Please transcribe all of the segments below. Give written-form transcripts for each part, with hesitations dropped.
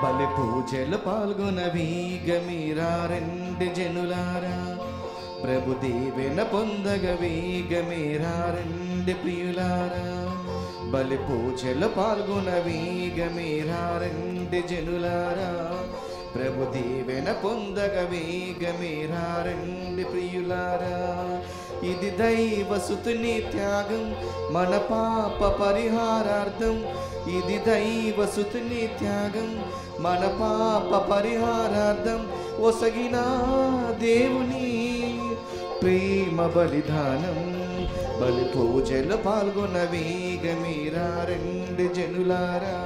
బలి పూజలు పాల్గొనవీగమీరా రెండు జనులారా, ప్రభు దీవెన పొందగవీగమీరా రెండు ప్రియులారా. బలి పూజలు పాల్గొనవీగమీరా రెండు జనులారా, ప్రభు దీవెన పొందగవీగమీరా రెండు ప్రియులారా. ఇది దైవసుతుని త్యాగం మన పాప పరిహారార్థం, ఇది దైవసుతుని త్యాగం మన పాప పరిహారార్థం. ఒసగిన దేవుని ప్రేమ బలిదానం. బలి పూజలు పాల్గొనవీగమీరా రెండు జనులారా,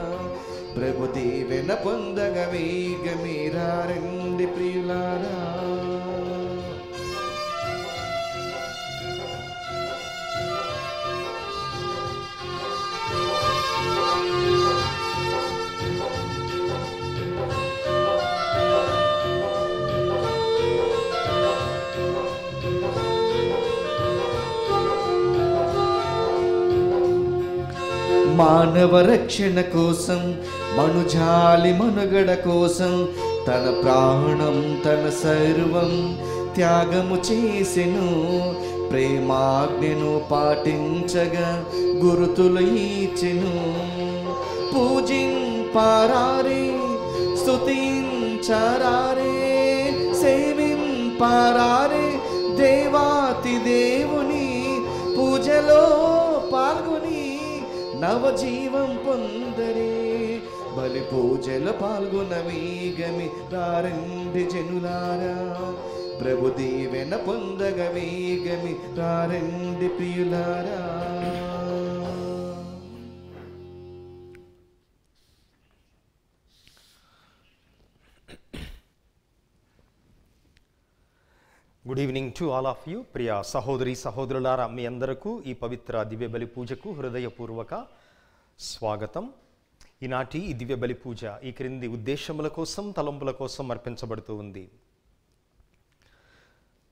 ప్రభు దీవెన పొందగవీగమీరా రెండు ప్రియులారా. మానవ రక్షణ కోసం, మనుజాలి మనుగడ కోసం తన ప్రాణం తన సర్వం త్యాగము చేసెను. ప్రేమాజ్ఞను పాటించగా గురుతులు ఇచ్చెను. పూజింపరారే, స్తుతించరారే, సేవింపరారే దేవాతి దేవుని. పూజలో పాల్గొని నవజీవం పొందరే. బలి పూజలు పాల్గొనవీగమీరా రెండు జనులారా, ప్రభు దీవెన పొందగవీగమీరా రెండు ప్రియులారా. Good evening to all of you. ప్రియ సహోదరి సహోదరులారా, మీ అందరకు ఈ పవిత్ర దివ్య బలి పూజకు హృదయపూర్వక స్వాగతం. ఈనాటి ఈ దివ్య బలి పూజ ఈ క్రింది ఉద్దేశముల కోసం, తలంపుల కోసం అర్పించబడుతూ ఉంది.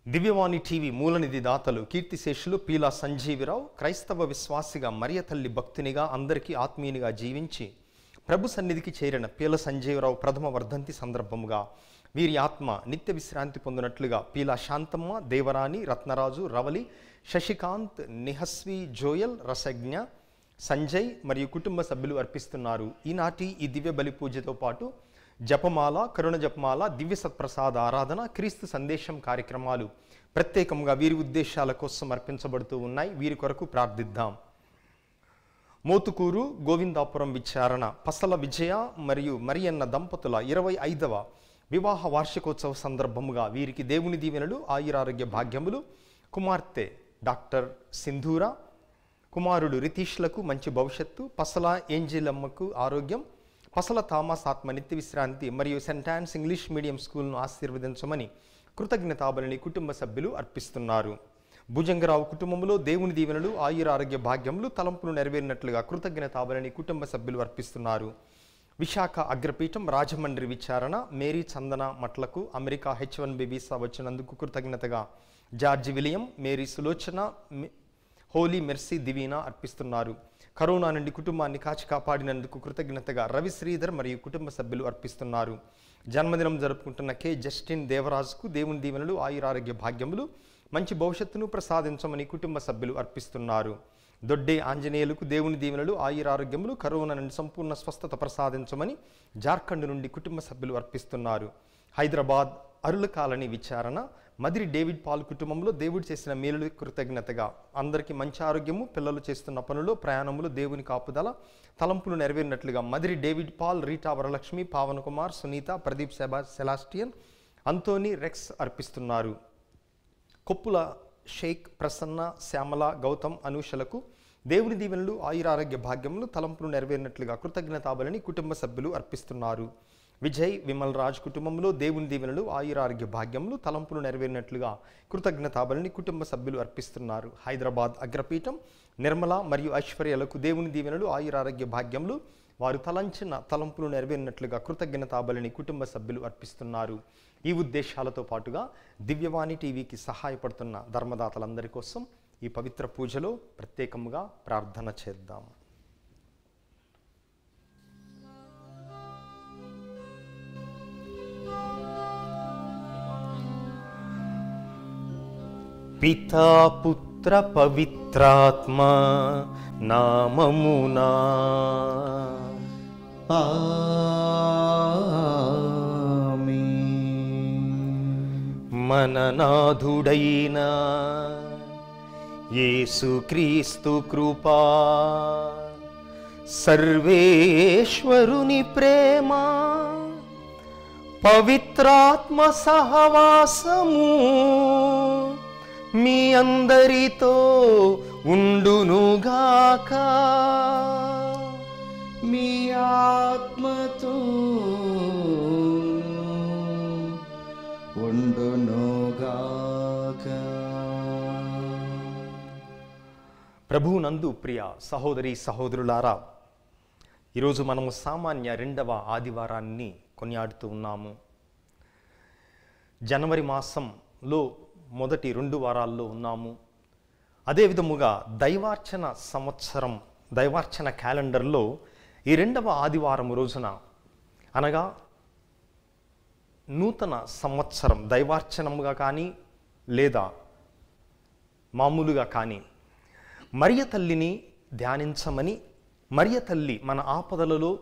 దివ్యవాణి టీవీ మూలనిధి దాతలు కీర్తిశేషులు పీలా సంజీవిరావు క్రైస్తవ విశ్వాసిగా, మరియ తల్లి భక్తునిగా, అందరికీ ఆత్మీయునిగా జీవించి ప్రభు సన్నిధికి చేరిన పీల సంజీవరావు ప్రథమ వర్ధంతి సందర్భముగా వీరి ఆత్మ నిత్య విశ్రాంతి పొందినట్లుగా పీలా శాంతమ్మ, దేవరాణి, రత్నరాజు, రవలి, శశికాంత్, నిహస్వి, జోయల్, రసజ్ఞ, సంజయ్ మరియు కుటుంబ సభ్యులు అర్పిస్తున్నారు. ఈనాటి ఈ దివ్య బలి పూజతో పాటు జపమాల, కరుణ జపమాల, దివ్య సత్ప్రసాద ఆరాధన, క్రీస్తు సందేశం కార్యక్రమాలు ప్రత్యేకంగా వీరి ఉద్దేశాల కోసం అర్పించబడుతూ ఉన్నాయి. వీరి కొరకు ప్రార్థిద్దాం. మోతుకూరు గోవిందాపురం విచారణ పసల విజయ మరియు మరియన్న దంపతుల 25వ వివాహ వార్షికోత్సవ సందర్భముగా వీరికి దేవుని దీవెనలు, ఆయురారోగ్య భాగ్యములు, కుమార్తె డాక్టర్ సింధూర, కుమారుడు రితీష్లకు మంచి భవిష్యత్తు, పసల ఏంజిలమ్మకు ఆరోగ్యం, పసల థామస్ ఆత్మ నిత్య విశ్రాంతి మరియు సెంట్ ఆన్స్ ఇంగ్లీష్ మీడియం స్కూల్ను ఆశీర్వదించమని కృతజ్ఞతాబలిని కుటుంబ సభ్యులు అర్పిస్తున్నారు. భుజంగరావు కుటుంబంలో దేవుని దీవెనలు, ఆయురారోగ్య భాగ్యములు, తలంపులు నెరవేరినట్లుగా కృతజ్ఞతాబలిని కుటుంబ సభ్యులు అర్పిస్తున్నారు. విశాఖ అగ్రపీఠం రాజమండ్రి విచారణ మేరీ చందన మట్లకు అమెరికా H1B వీసా వచ్చినందుకు కృతజ్ఞతగా George William, Mary Sulochana, holy mercy దివీనా అర్పిస్తున్నారు. కరోనా నుండి కుటుంబాన్ని కాచి కాపాడినందుకు కృతజ్ఞతగా రవి శ్రీధర్ మరియు కుటుంబ సభ్యులు అర్పిస్తున్నారు. జన్మదినం జరుపుకుంటున్న కె జస్టిన్ దేవరాజుకు దేవుని దీవెనలు, ఆయురారోగ్య భాగ్యములు, మంచి భవిష్యత్తును ప్రసాదించమని కుటుంబ సభ్యులు అర్పిస్తున్నారు. దొడ్డే ఆంజనేయులకు దేవుని దీవెనలు, ఆయురారోగ్యములు, కరోనా నుండి సంపూర్ణ స్వస్థత ప్రసాదించమని జార్ఖండ్ నుండి కుటుంబ సభ్యులు అర్పిస్తున్నారు. హైదరాబాద్ అరుల కాలనీ విచారణ మదిరి డేవిడ్ పాల్ కుటుంబంలో దేవుడు చేసిన మేలుల కృతజ్ఞతగా అందరికీ మంచి ఆరోగ్యము, పిల్లలు చేస్తున్న పనులు, ప్రయాణములు, దేవుని కాపుదల, తలంపులు నెరవేరినట్లుగా మదిరి David Paul, Rita Varalakshmi, Pavan Kumar, Sunitha, Pradeep సెలాస్టియన్, అంతోని, రెక్స్ అర్పిస్తున్నారు. కొప్పుల షేక్, ప్రసన్న, శ్యామల, గౌతమ్, అనూషలకు దేవుని దీవెనలు, ఆయురారోగ్య భాగ్యములు, తలంపులు నెరవేరినట్లుగా కృతజ్ఞతాబలిని కుటుంబ సభ్యులు అర్పిస్తున్నారు. విజయ్, విమల్ రాజ్ కుటుంబంలో దేవుని దీవెనలు, ఆయురారోగ్య భాగ్యములు, తలంపులు నెరవేరినట్లుగా కృతజ్ఞతాబలిని కుటుంబ సభ్యులు అర్పిస్తున్నారు. హైదరాబాద్ అగ్రపీఠం నిర్మల మరియు ఐశ్వర్యలకు దేవుని దీవెనలు, ఆయురారోగ్య భాగ్యములు, వారు తలంచిన తలంపులు నెరవేరినట్లుగా కృతజ్ఞతాబలిని కుటుంబ సభ్యులు అర్పిస్తున్నారు. ఈ ఉద్దేశాలతో పాటుగా దివ్యవాణి టీవీకి సహాయపడుతున్న ధర్మదాతలందరి కోసం ఈ పవిత్ర పూజలో ప్రత్యేకంగా ప్రార్థన చేద్దాం. పితా పుత్ర పవిత్రాత్మ నామమునా. మన నాథుడైన యేసుక్రీస్తు కృపా, సర్వేశ్వరుని ప్రేమ, పవిత్రాత్మ సహవాసము మీ అందరితో ఉండునుగాక. మీ ఆత్మతో ఉండునుగాక. ప్రభువునందు ప్రియ సహోదరి సహోదరులారా, ఈరోజు మనము సామాన్య 2వ ఆదివారాన్ని కొనియాడుతూ ఉన్నాము. జనవరి మాసంలో మొదటి 2 వారాల్లో ఉన్నాము. అదే విధముగా దైవార్చన సంవత్సరం, దైవార్చన క్యాలెండర్లో ఈ 2వ ఆదివారం రోజున, అనగా నూతన సంవత్సరం దైవార్చనముగా కానీ లేదా మామూలుగా కానీ మరియ తల్లిని ధ్యానించమని, మరియ తల్లి మన ఆపదలలో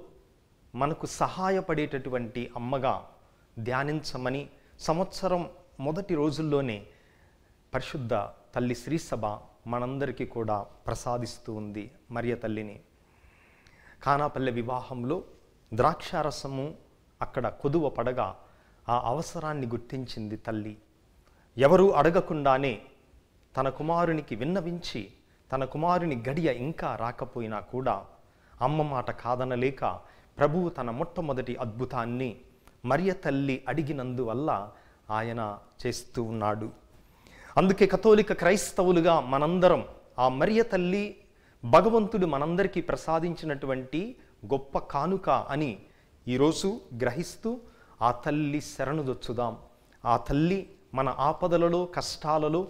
మనకు సహాయపడేటటువంటి అమ్మగా ధ్యానించమని సంవత్సరం మొదటి రోజుల్లోనే పరిశుద్ధ తల్లి శ్రీసభ మనందరికీ కూడా ప్రసాదిస్తూ ఉంది మరియ తల్లిని. కానాపల్లె వివాహంలో ద్రాక్షారసము అక్కడ కొదువ పడగా ఆ అవసరాన్ని గుర్తించింది తల్లి. ఎవరూ అడగకుండానే తన కుమారునికి విన్నవించి, తన కుమారుని గడియ ఇంకా రాకపోయినా కూడా అమ్మ మాట కాదనలేక ప్రభువు తన మొట్టమొదటి అద్భుతాన్ని మరియ తల్లి అడిగినందువల్ల ఆయన చేస్తూ ఉన్నాడు. అందుకే కథోలిక క్రైస్తవులుగా మనందరం ఆ మరియ తల్లి భగవంతుడు మనందరికీ ప్రసాదించినటువంటి గొప్ప కానుక అని ఈరోజు గ్రహిస్తూ ఆ తల్లి శరణుదొచ్చుదాం. ఆ తల్లి మన ఆపదలలో, కష్టాలలో,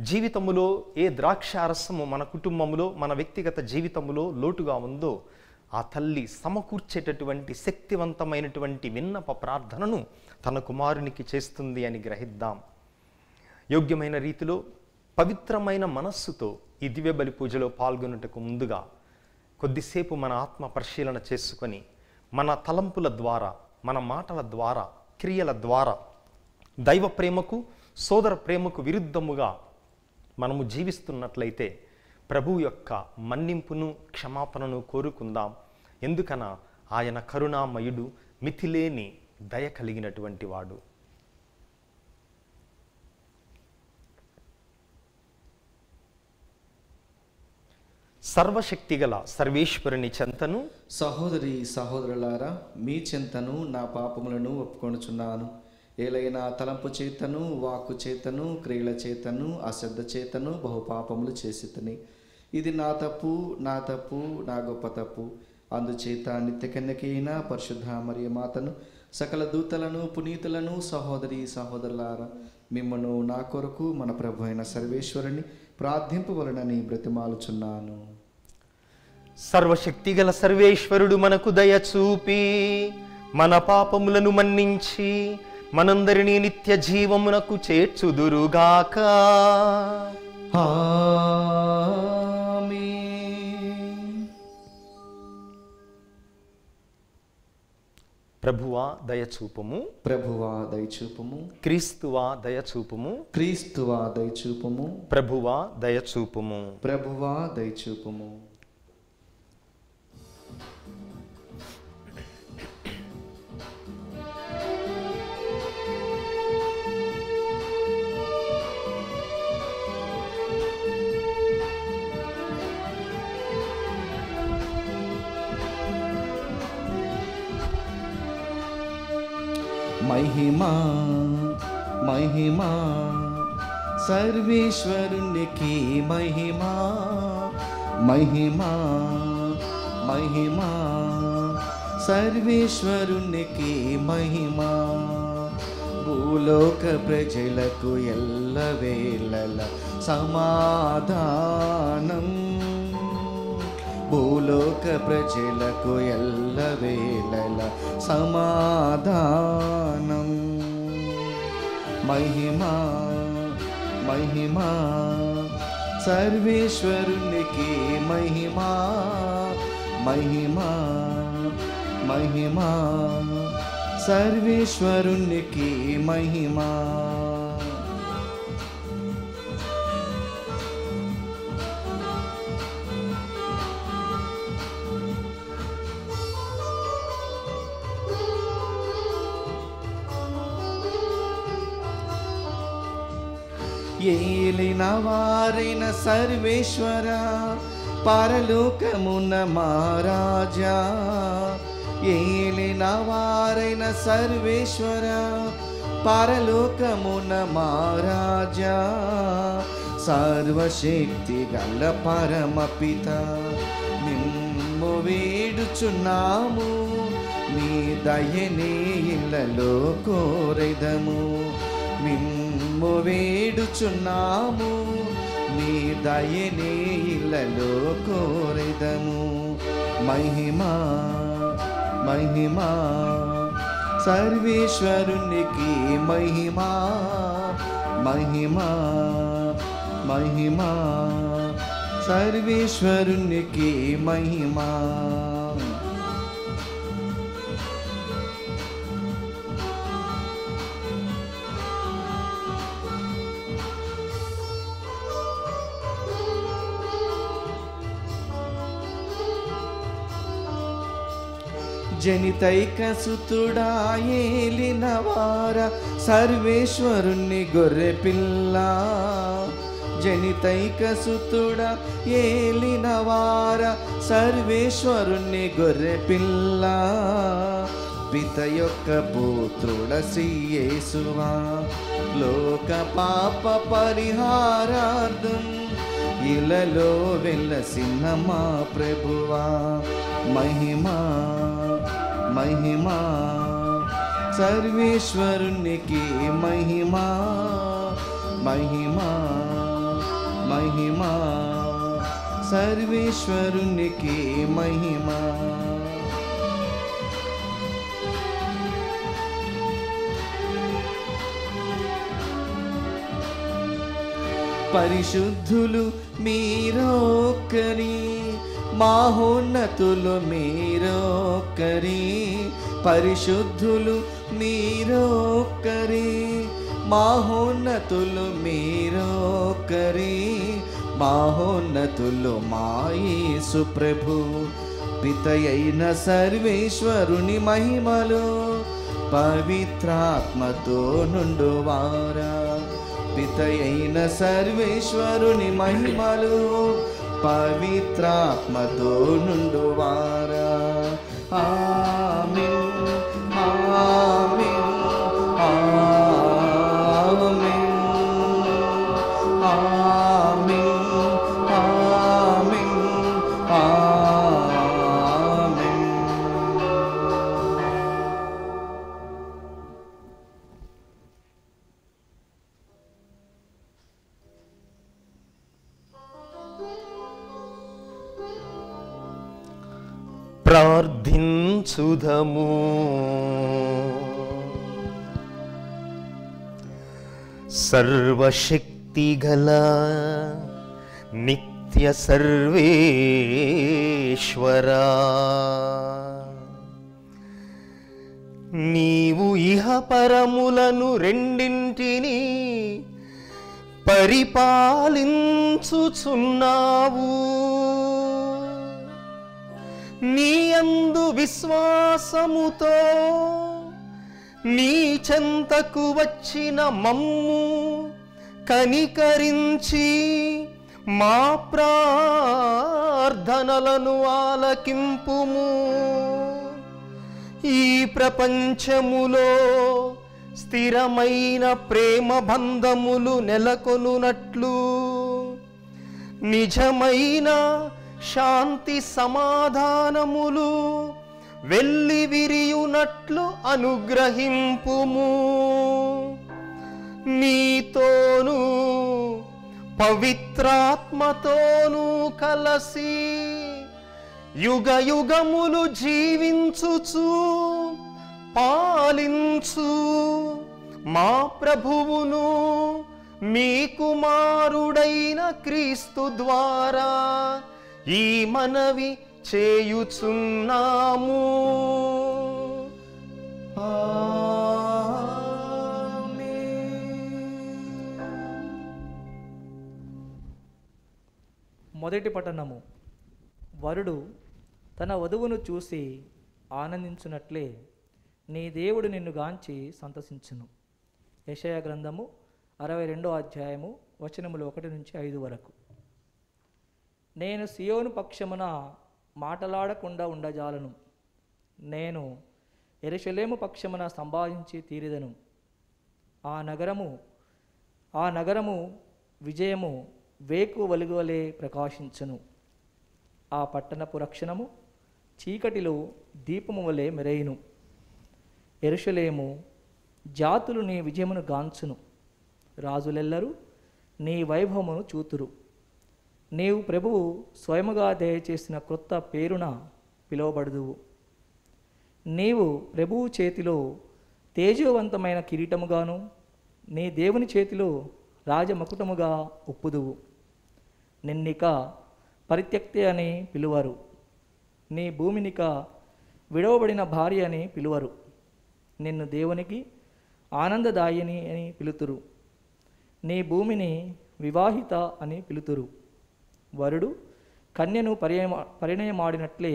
జీవితములో ఏ ద్రాక్షారసము మన కుటుంబములో, మన వ్యక్తిగత జీవితములో లోటుగా ఉందో ఆ తల్లి సమకూర్చేటటువంటి శక్తివంతమైనటువంటి విన్నప ప్రార్థనను తన కుమారునికి చేస్తుంది అని గ్రహిద్దాం. యోగ్యమైన రీతిలో పవిత్రమైన మనస్సుతో ఈ దివ్య బలి పూజలో పాల్గొనుటకు ముందుగా కొద్దిసేపు మన ఆత్మ పరిశీలన చేసుకొని, మన తలంపుల ద్వారా, మన మాటల ద్వారా, క్రియల ద్వారా దైవ ప్రేమకు, సోదర ప్రేమకు విరుద్ధముగా మనము జీవిస్తున్నట్లయితే ప్రభువు యొక్క మన్నింపును, క్షమాపణను కోరుకుందాం. ఎందుకన ఆయన కరుణామయుడు, మితిలేని దయ కలిగినటువంటి వాడు. సర్వశక్తిగల సర్వేశ్వరుని చెంతను, సహోదరి సహోదరులారా, మీ చెంతను నా పాపములను ఒప్పుకొనుచున్నాను. ఏలైనా తలంపు చేతను, వాక్కు చేతను, క్రియల చేతను, అశ్రద్ధ చేతను బహుపాపములు చేసితిని. ఇది నా తప్పు, నా గొప్ప తప్పు. అందుచేత నిత్య కన్యకైన పరిశుద్ధ మరియ మాతను, సకల దూతలను, పునీతులను, సహోదరి సహోదరులారా, మిమ్మను నా కొరకు మన ప్రభు అయిన సర్వేశ్వరుని ప్రార్థింపవలనని బ్రతిమాలుచున్నాను. సర్వశక్తిగల సర్వేశ్వరుడు మనకు దయ చూపి మన పాపములను మన్నించి మనందరినీ నిత్య జీవమునకు చేర్చుదురుగాక. ప్రభువా దయచూపము, ప్రభువా దయచూపము. క్రీస్తువా దయచూపము, క్రీస్తువా దయచూపము. ప్రభువా దయచూపము, ప్రభువా దయచూపము. మహిమా మహిమా సర్వేశ్వరునికి మహిమా, మహిమా మహిమా సర్వేశ్వరునికి మహిమా. భూలోక ప్రజలకు ఎల్లవేళల సమాధానం, భూలోక ప్రజలకు ఎల్లవేళల సమాధానం. మహిమా మహిమా సర్వేశ్వరునికి మహిమా మహిమా మహిమా సర్వేశ్వరునికి మహిమా ఏలిన వారైన సర్వేశ్వర పరలోకమున మహారాజా ఏలిన వారైన సర్వేశ్వర పరలోకమున మహారాజా సర్వశక్తి గల పరమపిత నిన్ను వేడుచున్నాము నీ దయనే ఇళ్ళలో కోరెదము నిన్ను వేడుచున్నాము నీ దయనే ఇళ్ళలో కోరెదము మహిమా మహిమా సర్వేశ్వరునికి మహిమా మహిమా మహిమా సర్వేశ్వరునికి మహిమా జనితైక సుతుడా ఏలినవార సర్వేశ్వరుని గొర్రె పిల్ల జనితైక సుతుడా ఏలినవార సర్వేశ్వరుని గొర్రె పిల్ల పిత యొక్క పుత్రుడ శ్రీయేసువా లోక పాప పరిహారార్థం ఇలలో వెలసిన మా ప్రభువా మహిమా మహిమా సర్వేశ్వరునికి మహిమా మహిమా మహిమా సర్వేశ్వరునికి మహిమా పరిశుద్ధులు మీరొక్కరి మహోన్నతులు మీరొక్కరి పరిశుద్ధులు మీరొక్కరి మహోన్నతులు మీరొక్కరి మహోన్నతులు మా యేసు ప్రభు పితయైన సర్వేశ్వరుని మహిమలో పవిత్రాత్మతో నుండువారా పితయైన సర్వేశ్వరుని మహిమలో పవిత్రాత్మతో నుండువారా ఆమేన్ ఆమేన్ ఆమేన్ ఆమేన్ ఆమేన్ ఆమేన్ ప్రార్థించుదము. సర్వశక్తిగల నిత్య సర్వేశ్వరా, నీవు ఇహ పరములను రెండింటిని పరిపాలించుచున్నావు. నీయందు విశ్వాసముతో నీ చెంతకు వచ్చిన మమ్ము కనికరించి మా ప్రార్థనలను ఆలకింపుము. ఈ ప్రపంచములో స్థిరమైన ప్రేమ బంధములు నెలకొనున్నట్లు నిజమైన శాంతి సమాధానములు వెల్లి విరియునట్లు అనుగ్రహింపుము. నీతోనూ పవిత్రాత్మతోనూ కలసి యుగ యుగములు జీవించుచు పాలించు మా ప్రభువును మీ కుమారుడైన క్రీస్తు ద్వారా ఈ మనవి చేయుచున్నాము. మొదటి పట్టణము. వరుడు తన వధువును చూసి ఆనందించున్నట్లే నీ దేవుడు నిన్ను గాంచి సంతసించును. యెషయా గ్రంథము 62వ అధ్యాయము వచనములు 1-5 వరకు. నేను సియోను పక్షమున మాటలాడకుండా ఉండజాలను, నేను యెరూషలేము పక్షమున సంభాషించి తీరిదను. ఆ నగరము విజయము వేకు వెలుగువలే ప్రకాశించును. ఆ పట్టణపు రక్షణము చీకటిలో దీపము వలె మెరయును. యెరూషలేము జాతులు నీ విజయమును గాంచును, రాజులెల్లరూ నీ వైభవమును చూతురు. నీవు ప్రభువు స్వయముగా దయచేసిన క్రొత్త పేరున పిలువబడుదువు. నీవు ప్రభువు చేతిలో తేజవంతమైన కిరీటముగాను, నీ దేవుని చేతిలో రాజమకుటముగా ఒప్పుదువు. నిన్నిక పరిత్యక్తే అని పిలువరు, నీ భూమినిక విడవబడిన భార్య అని పిలువరు. నిన్ను దేవునికి ఆనందదాయిని అని పిలుతురు, నీ భూమిని వివాహిత అని పిలుతురు. వరుడు కన్యను పరిణయమాడినట్లే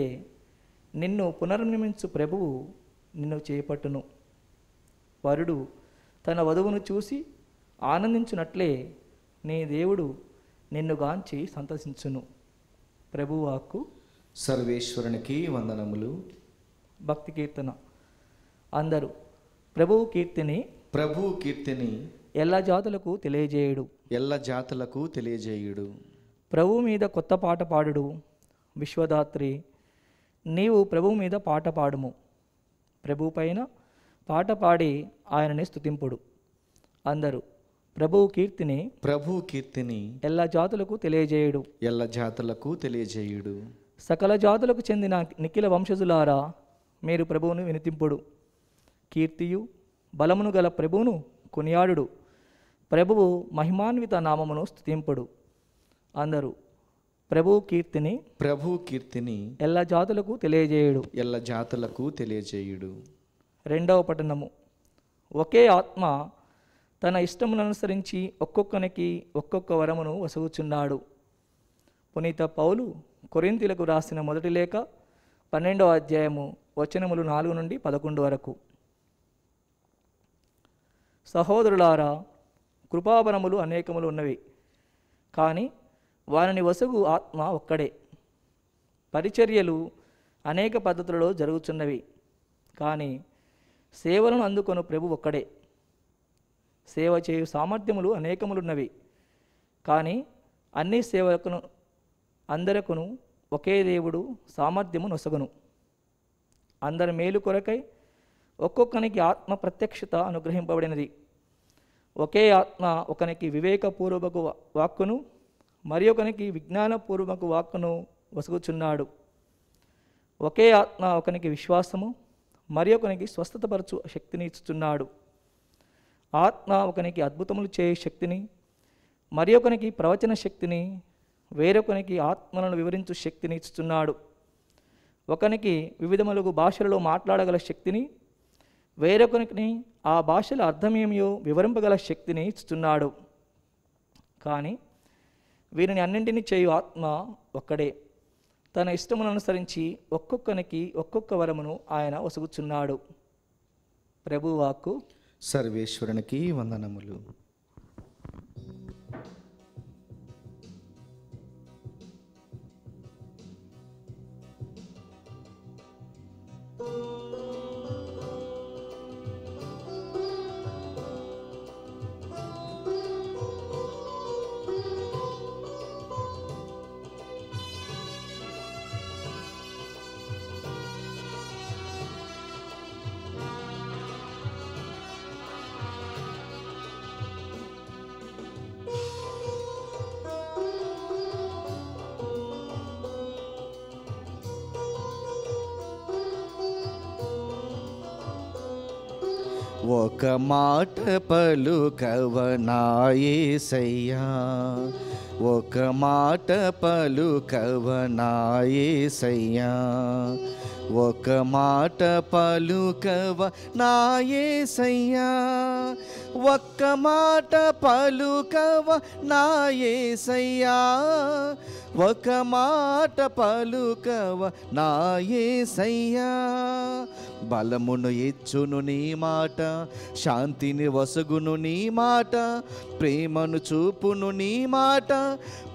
నిన్ను పునర్నిర్మించు ప్రభువు నిన్ను చేపట్టును. వరుడు తన వధువును చూసి ఆనందించున్నట్లే నీ దేవుడు నిన్ను గాంచి సంతసించును. ప్రభువాక్కు. సర్వేశ్వరునికి వందనములు. భక్తి కీర్తన. అందరూ ప్రభువు కీర్తిని ఎల్ల జాతులకు తెలియజేయుడు. ఎల్ల జాతులకు తెలియజేయుడు. ప్రభువు మీద కొత్త పాట పాడుడు. విశ్వదాత్రి, నీవు ప్రభువు మీద పాట పాడుము. ప్రభువు పైన పాట పాడి ఆయనని స్తుతింపుడు. అందరూ ప్రభువు కీర్తిని ఎల్ల జాతులకు తెలియజేయుడు. ఎల్ల జాతులకు తెలియజేయుడు. సకల జాతులకు చెందిన నిఖిల వంశజులారా, మీరు ప్రభువును వినితింపుడు. కీర్తియు బలమును గల ప్రభువును కొనియాడుడు. ప్రభువు మహిమాన్విత నామమును స్తుతింపుడు. అందరూ ప్రభువు కీర్తిని ఎల్ల జాతులకు తెలియజేయుడు. ఎల్ల జాతులకు తెలియజేయుడు. రెండవ పట్టణము. ఒకే ఆత్మ తన ఇష్టమును అనుసరించి ఒక్కొక్కనికి ఒక్కొక్క వరమును వసగుచున్నాడు. పునీత పౌలు కొరింథీలకు రాసిన మొదటి లేఖ 12వ అధ్యాయము వచనములు 4-11 వరకు. సహోదరులారా, కృపావరములు అనేకములు ఉన్నవి, కానీ వారిని వసగు ఆత్మ ఒక్కడే. పరిచర్యలు అనేక పద్ధతులలో జరుగుచున్నవి, కానీ సేవలను అందుకొను ప్రభు ఒక్కడే. సేవ చేయు సామర్థ్యములు అనేకములున్నవి, కానీ అన్ని సేవకును అందరకును ఒకే దేవుడు సామర్థ్యము నొసగును. అందరి మేలు కొరకై ఒక్కొక్కనికి ఆత్మ ప్రత్యక్షత అనుగ్రహింపబడినది. ఒకే ఆత్మ ఒకనికి వివేకపూర్వక వాక్కును, మరి ఒకనికి విజ్ఞానపూర్వక వాక్కును వసుగుచున్నాడు. ఒకే ఆత్మ ఒకనికి విశ్వాసము, మరి ఒకనికి స్వస్థతపరచు శక్తిని ఇచ్చుచున్నాడు. ఆత్మ ఒకనికి అద్భుతములు చేయ శక్తిని, మరి ఒకనికి ప్రవచన శక్తిని, వేరొకనికి ఆత్మలను వివరించు శక్తిని ఇచ్చుచున్నాడు. ఒకనికి వివిధములుగు భాషలలో మాట్లాడగల శక్తిని, వేరొకరికి ఆ భాషల అర్థమేమియో వివరింపగల శక్తిని ఇచ్చుచున్నాడు. కానీ వీరిని అన్నింటినీ చేయు ఆత్మ ఒక్కడే. తన ఇష్టమును అనుసరించి ఒక్కొక్కనికి ఒక్కొక్క వరమును ఆయన వసుగుచున్నాడు. ప్రభువాక్కు. సర్వేశ్వరునికి వందనములు. ఒక మాట పలుకవ నా యేసయ్యా, ఒక మాట పలుకవ నా యేసయ్యా, ఒక మాట పలుకవ నా యేసయ్యా, ఒక్క మాట పలుకవ నా యేసయ్యా, ఒక మాట పలుకవ నా యేసయ్యా. బలమును ఇచ్చును నీ మాట, శాంతిని వసగును నీ మాట, ప్రేమను చూపును నీ మాట,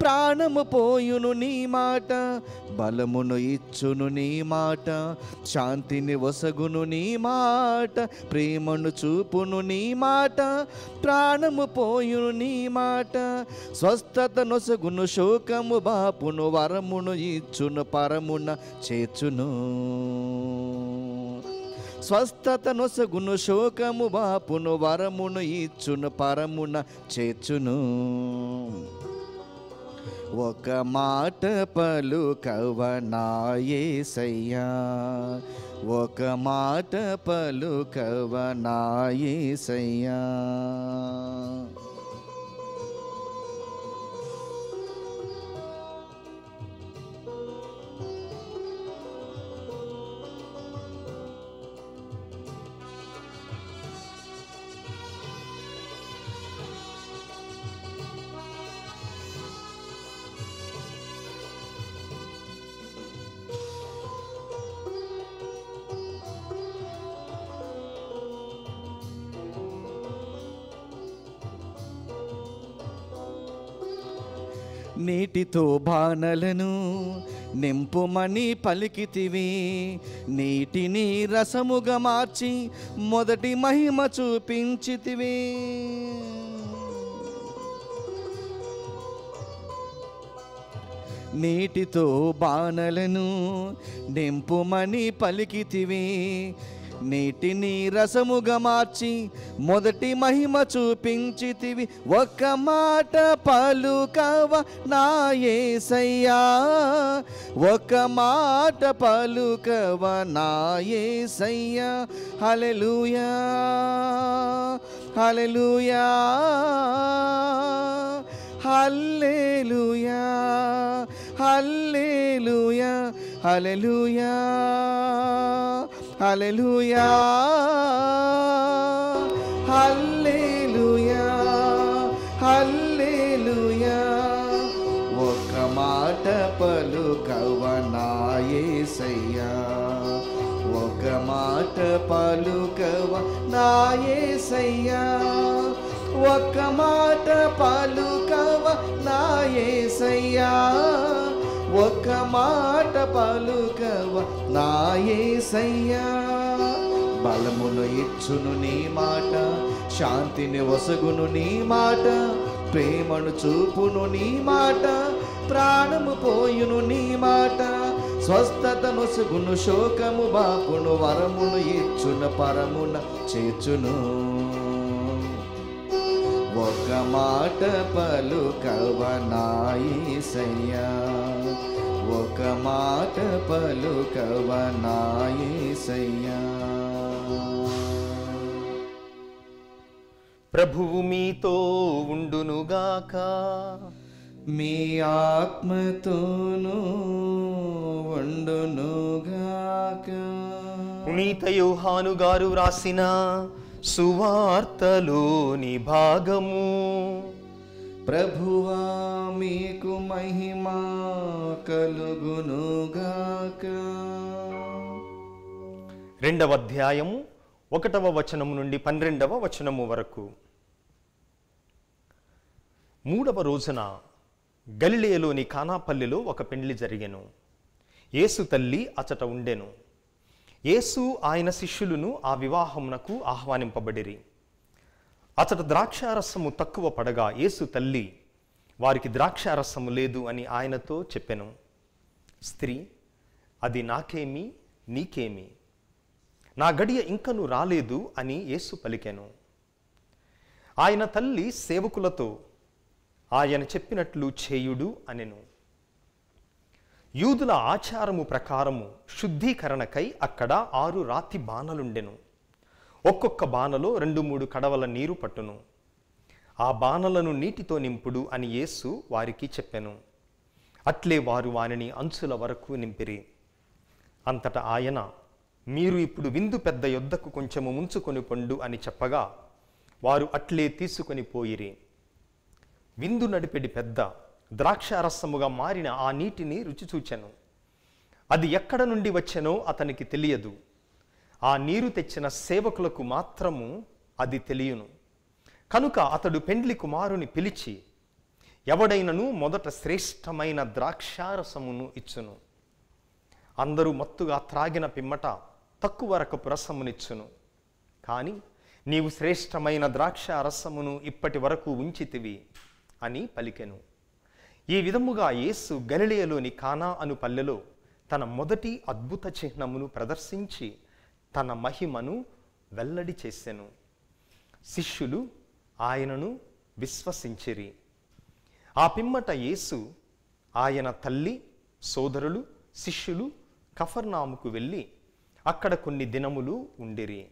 ప్రాణము పోయును నీ మాట. బలమును ఇచ్చును నీ మాట, శాంతిని వసగును నీ మాట, ప్రేమను చూపును నీ మాట, ప్రాణము పోయును నీ మాట. స్వస్థత నొసగును శోకము బాపును, వరమును ఇచ్చును పరమున చేర్చును. స్వస్థత నొసగును శోకము బాపును, వరమును ఇచ్చును పరమున చేర్చును. ఒక మాట పలుకవ నా యేసయ్యా, ఒక మాట పలుకవ నా యేసయ్యా. నీటితో బాణలను నింపుమని పలికితివి, నీటిని రసముగా మార్చి మొదటి మహిమ చూపించితివి. నీటితో బాణలను నింపుమని పలికితివి, నీటిని రసముగా మార్చి మొదటి మహిమ చూపించితివి. ఒక్క మాట పలుకవ నా యేసయ్యా, ఒక మాట పలుకవ నా యేసయ్యా. హల్లెలూయా, హల్లెలూయా, హల్లెలూయా, హల్లెలూయా, హల్లెలూయా, హల్లెలూయా, హల్లెలూయా, హల్లెలూయా. ఒక మాట పలుకవ నా యేసయ్యా, ఒక మాట పలుకవ నా యేసయ్యా, ఒక మాట పలుకవ నా యేసయ్యా, ఒక మాట పలుకవ నా యేసయ్యా. బలమును ఇచ్చును నీ మాట, శాంతిని వసగును నీ మాట, ప్రేమను చూపును నీ మాట, ప్రాణము పోయును నీ మాట. స్వస్థత నొసగును శోకము బాపును, వరమును ఇచ్చున పరమున చేర్చును. ఒక మాట పలుకవ నా యేసయ్యా, ఒక మాట పలుకవ నా యేసయ్యా. ప్రభువు మీతో ఉండునుగాక, మీ ఆత్మతోనూ ఉండునుగాక. పునీత యోహాను గారు రాసిన సువార్తలోని భాగము. ప్రభువా మీకు మహిమ కలుగునుగాక. 2వ అధ్యాయము 1వ వచనము నుండి 12వ వచనము వరకు. 3వ రోజున గలిలయలోని కానాపల్లిలో ఒక పెండ్లి జరిగెను. యేసు తల్లి అచట ఉండెను. యేసు ఆయన శిష్యులను ఆ వివాహమునకు ఆహ్వానింపబడిరి. అచట ద్రాక్షారసము తక్కువ పడగా యేసు తల్లి వారికి ద్రాక్షారసము లేదు అని ఆయనతో చెప్పెను. స్త్రీ, అది నాకేమి, నీకేమి, నా గడియ ఇంకను రాలేదు అని యేసు పలికెను. ఆయన తల్లి సేవకులతో, ఆయన చెప్పినట్లు చేయుడు అనెను. యూదుల ఆచారము ప్రకారము శుద్ధీకరణకై అక్కడ 6 రాతి బాణలుండెను. ఒక్కొక్క బానలో 2-3 కడవల నీరు పట్టును. ఆ బానలను నీటితో నింపుడు అని యేసు వారికి చెప్పెను. అట్లే వారు వానిని అంచుల వరకు నింపిరి. అంతటా ఆయన, మీరు ఇప్పుడు విందు పెద్ద యొద్దకు కొంచెము ముంచుకొని పొండు అని చెప్పగా వారు అట్లే తీసుకొని పోయిరి. విందు నడిపెడి పెద్ద ద్రాక్షారసముగా మారిన ఆ నీటిని రుచి చూచెను. అది ఎక్కడ నుండి వచ్చెనో అతనికి తెలియదు. ఆ నీరు తెచ్చిన సేవకులకు మాత్రము అది తెలియను. కనుక అతడు పెండ్లి కుమారుని పిలిచి, ఎవడైనను మొదట శ్రేష్టమైన ద్రాక్షారసమును ఇచ్చును. అందరూ మత్తుగా త్రాగిన పిమ్మట తక్కువ రకపు రసమునిచ్చును. కానీ నీవు శ్రేష్టమైన ద్రాక్షారసమును ఇప్పటి వరకు ఉంచితివి అని పలికెను. ఈ విధముగా యేసు గలిలయలోని కానా అను పల్లెలో తన మొదటి అద్భుత చిహ్నమును ప్రదర్శించి తన మహిమను వెల్లడి చేసెను. శిష్యులు ఆయనను విశ్వసించిరి. ఆ పిమ్మట యేసు, ఆయన తల్లి, సోదరులు, శిష్యులు కఫర్నాముకు వెళ్ళి అక్కడ కొన్ని దినములు ఉండిరి.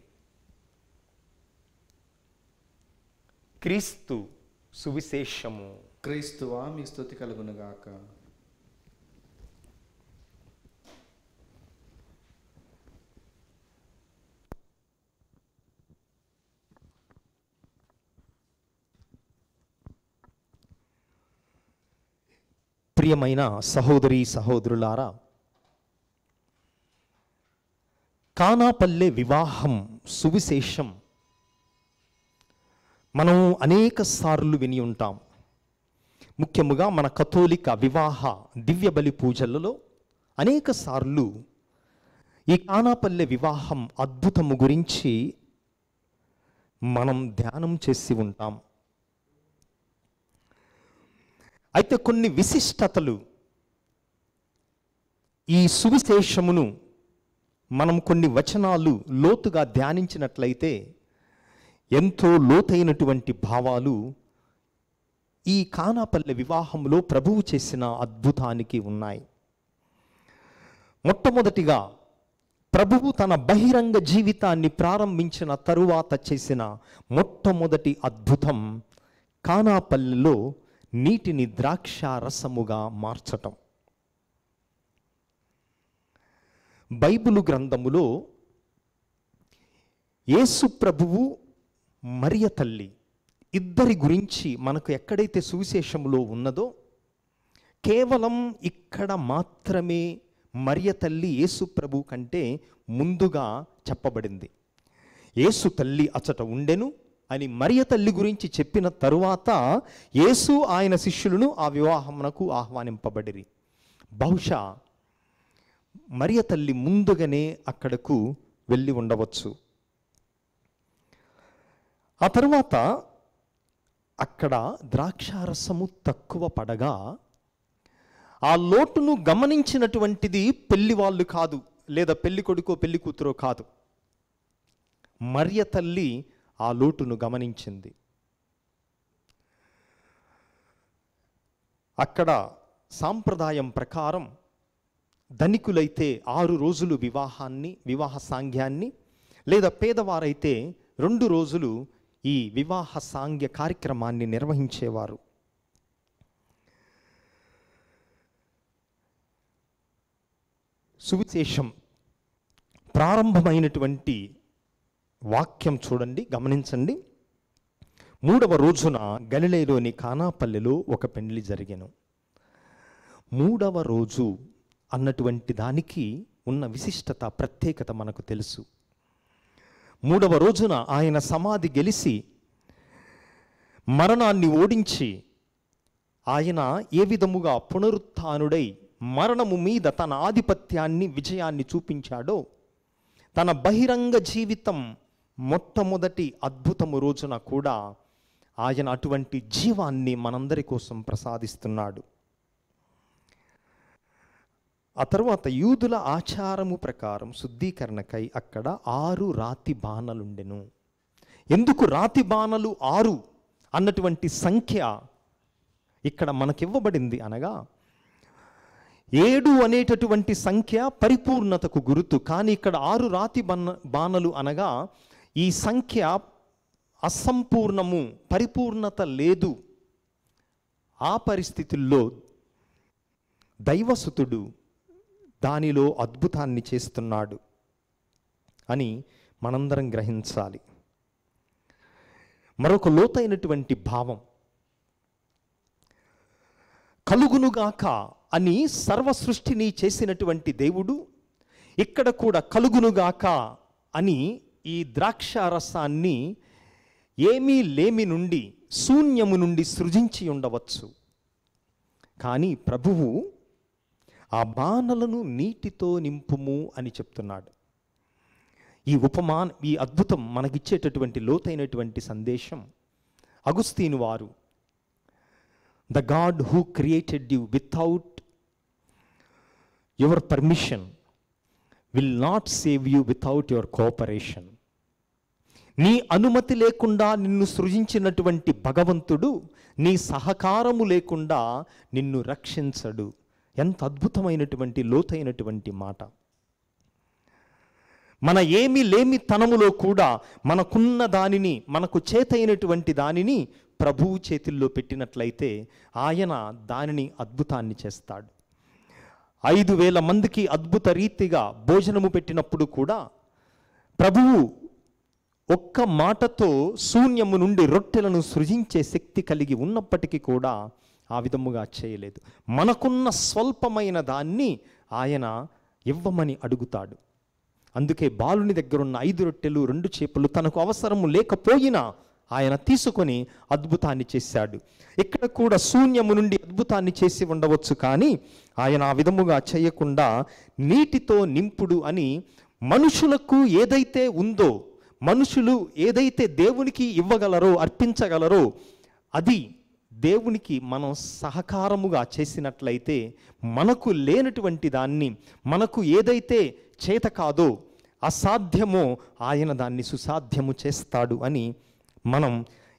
క్రీస్తు సువిశేషము. క్రీస్తువా మీ స్తుతి కలుగునుగాక. ప్రియమైన సహోదరి సహోదరులారా, కానాపల్లె వివాహం సువిశేషం మనం అనేక సార్లు విని ఉంటాం. ముఖ్యముగా మన కథోలిక వివాహ దివ్య బలి పూజలలో అనేక సార్లు ఈ కానాపల్లె వివాహం అద్భుతము గురించి మనం ధ్యానం చేసి ఉంటాం. అయితే కొన్ని విశిష్టతలు, ఈ సువిశేషమును మనం కొన్ని వచనాలు లోతుగా ధ్యానించినట్లయితే ఎంతో లోతైనటువంటి భావాలు ఈ కానాపల్లె వివాహంలో ప్రభువు చేసిన అద్భుతానికి ఉన్నాయి. మొట్టమొదటిగా ప్రభువు తన బహిరంగ జీవితాన్ని ప్రారంభించిన తరువాత చేసిన మొట్టమొదటి అద్భుతం కానాపల్లెలో నీటిని ద్రాక్షారసముగా మార్చటం. బైబిలు గ్రంథములో యేసు ప్రభువు, మరియ తల్లి ఇద్దరి గురించి మనకు ఎక్కడైతే సువిశేషములో ఉన్నదో, కేవలం ఇక్కడ మాత్రమే మరియ తల్లి యేసు ప్రభు కంటే ముందుగా చెప్పబడింది. యేసు తల్లి అచట ఉండెను అని మరియ తల్లి గురించి చెప్పిన తరువాత యేసు ఆయన శిష్యులను ఆ వివాహమునకు ఆహ్వానింపబడిరి. బహుశా మరియ తల్లి ముందుగానే అక్కడకు వెళ్ళి ఉండవచ్చు. ఆ తరువాత అక్కడ ద్రాక్షారసము తక్కువ పడగా ఆ లోటును గమనించినటువంటిది పెళ్లి వాళ్ళు కాదు, లేదా పెళ్లి కొడుకో పెళ్లి కూతురో కాదు. మరియ తల్లి ఆ లోటును గమనించింది. అక్కడ సాంప్రదాయం ప్రకారం ధనికులైతే 6 రోజులు వివాహ సాంగ్యాన్ని, లేదా పేదవారైతే 2 రోజులు ఈ వివాహ సాంగ్య కార్యక్రమాన్ని నిర్వహించేవారు. సువిశేషం ప్రారంభమైనటువంటి వాక్యం చూడండి, గమనించండి. 3వ రోజున గలిలయలోని కానాపల్లెలో ఒక పెండ్లి జరిగెను. 3వ రోజు అన్నటువంటి దానికి ఉన్న విశిష్టత, ప్రత్యేకత మనకు తెలుసు. 3వ రోజున ఆయన సమాధి గెలిచి మరణాన్ని ఓడించి ఆయన ఏ విధముగా పునరుత్థానుడై మరణము మీద తన ఆధిపత్యాన్ని, విజయాన్ని చూపించాడో, తన బహిరంగ జీవితం మొట్టమొదటి అద్భుతము రోజున కూడా ఆయన అటువంటి జీవాన్ని మనందరి కోసం ప్రసాదిస్తున్నాడు. ఆ తర్వాత యూదుల ఆచారము ప్రకారం శుద్ధీకరణకై అక్కడ 6 రాతి బాణలుండెను. ఎందుకు రాతి బాణలు 6 అన్నటువంటి సంఖ్య ఇక్కడ మనకివ్వబడింది అనగా, 7 అనేటటువంటి సంఖ్య పరిపూర్ణతకు గుర్తు. కానీ ఇక్కడ 6 రాతి బాణలు అనగా ఈ సంఖ్య అసంపూర్ణము, పరిపూర్ణత లేదు. ఆ పరిస్థితుల్లో దైవసుతుడు దానిలో అద్భుతాన్ని చేస్తున్నాడు అని మనందరం గ్రహించాలి. మరొక లోతైనటువంటి భావం, కలుగునుగాక అని సర్వ సృష్టిని చేసినటువంటి దేవుడు ఇక్కడ కూడా కలుగునుగాక అని ఈ ద్రాక్షారసాన్ని ఏమీ లేమి నుండి, శూన్యము నుండి సృజించి ఉండవచ్చు. కానీ ప్రభువు ఆ బాణలను నీటితో నింపుము అని చెప్తున్నాడు. ఈ అద్భుతం మనకిచ్చేటటువంటి లోతైనటువంటి సందేశం, అగుస్తీను వారు, the God who created you without your permission will not save you without your cooperation. నీ అనుమతి లేకుండా నిన్ను సృజించినటువంటి భగవంతుడు నీ సహకారము లేకుండా నిన్ను రక్షించడు. ఎంత అద్భుతమైనటువంటి లోతైనటువంటి మాట. మన ఏమి లేమి తనములో కూడా మనకున్న దానిని, మనకు చేతైనటువంటి దానిని ప్రభువు చేతుల్లో పెట్టినట్లయితే ఆయన దానిని అద్భుతాన్ని చేస్తాడు. 5,000 మందికి అద్భుత రీతిగా భోజనము పెట్టినప్పుడు కూడా ప్రభువు ఒక్క మాటతో శూన్యము నుండి రొట్టెలను సృజించే శక్తి కలిగి ఉన్నప్పటికీ కూడా ఆ విధముగా చేయలేదు. మనకున్న స్వల్పమైన దాన్ని ఆయన ఇవ్వమని అడుగుతాడు. అందుకే బాలుని దగ్గరున్న 5 రొట్టెలు 2 చేపలు తనకు అవసరము లేకపోయినా ఆయన తీసుకొని అద్భుతాన్ని చేశాడు. ఇక్కడ కూడా శూన్యము నుండి అద్భుతాన్ని చేసి ఉండవచ్చు, కానీ ఆయన ఆ విధముగా చేయకుండా నీటితో నింపుడు అని మనుషులకు ఏదైతే ఉందో, మనుషులు ఏదైతే దేవునికి ఇవ్వగలరో, అర్పించగలరో, అది దేవునికి మనం సహకారముగా చేసినట్లయితే మనకు లేనటువంటి దాన్ని, మనకు ఏదైతే చేత కాదో, అసాధ్యమో ఆయన దాన్ని సుసాధ్యము చేస్తాడు అని మనం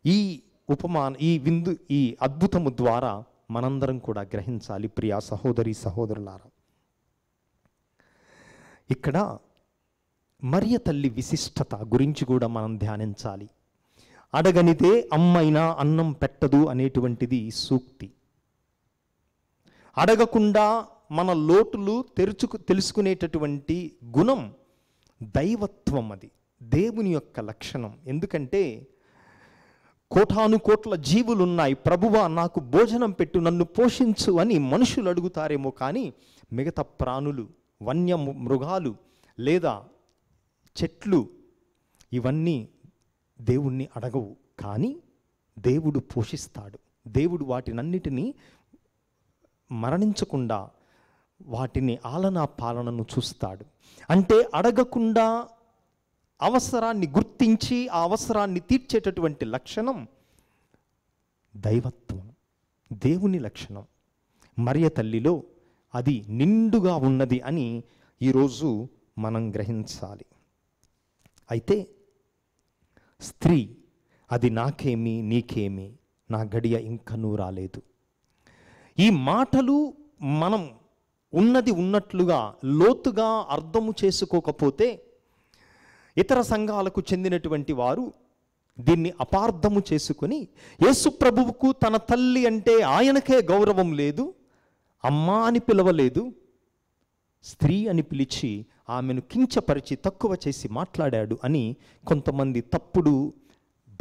ఈ అద్భుతము ద్వారా మనందరం కూడా గ్రహించాలి. ప్రియా సహోదరి సహోదరులారా, ఇక్కడ మరియ తల్లి విశిష్టత గురించి కూడా మనం ధ్యానించాలి. అడగనిదే అమ్మైనా అన్నం పెట్టదు అనేటువంటిది సూక్తి. అడగకుండా మన లోటులు తెలుసుకునేటటువంటి గుణం దైవత్వం, అది దేవుని యొక్క లక్షణం. ఎందుకంటే కోటాను కోట్ల జీవులున్నాయి, ప్రభువా నాకు భోజనం పెట్టు, నన్ను పోషించు అని మనుషులు అడుగుతారేమో, కానీ మిగతా ప్రాణులు, వన్య మృగాలు లేదా చెట్లు ఇవన్నీ దేవుణ్ణి అడగవు. కానీ దేవుడు పోషిస్తాడు. దేవుడు వాటినన్నిటినీ మరణించకుండా వాటిని ఆలనా పాలనను చూస్తాడు. అంటే అడగకుండా అవసరాన్ని గుర్తించి ఆ అవసరాన్ని తీర్చేటటువంటి లక్షణం దైవత్వం, దేవుని లక్షణం. మరియ తల్లిలో అది నిండుగా ఉన్నది అని ఈరోజు మనం గ్రహించాలి. అయితే స్త్రీ, అది నాకేమి నీకేమి, నా గడియ ఇంకనూ రాలేదు. ఈ మాటలు మనం ఉన్నది ఉన్నట్లుగా లోతుగా అర్థము చేసుకోకపోతే ఇతర సంఘాలకు చెందినటువంటి వారు దీన్ని అపార్థము చేసుకుని యేసు ప్రభువుకు తన తల్లి అంటే ఆయనకే గౌరవం లేదు, అమ్మా అని పిలవలేదు, స్త్రీ అని పిలిచి ఆమెను కించపరిచి తక్కువ చేసి మాట్లాడాడు అని కొంతమంది తప్పుడు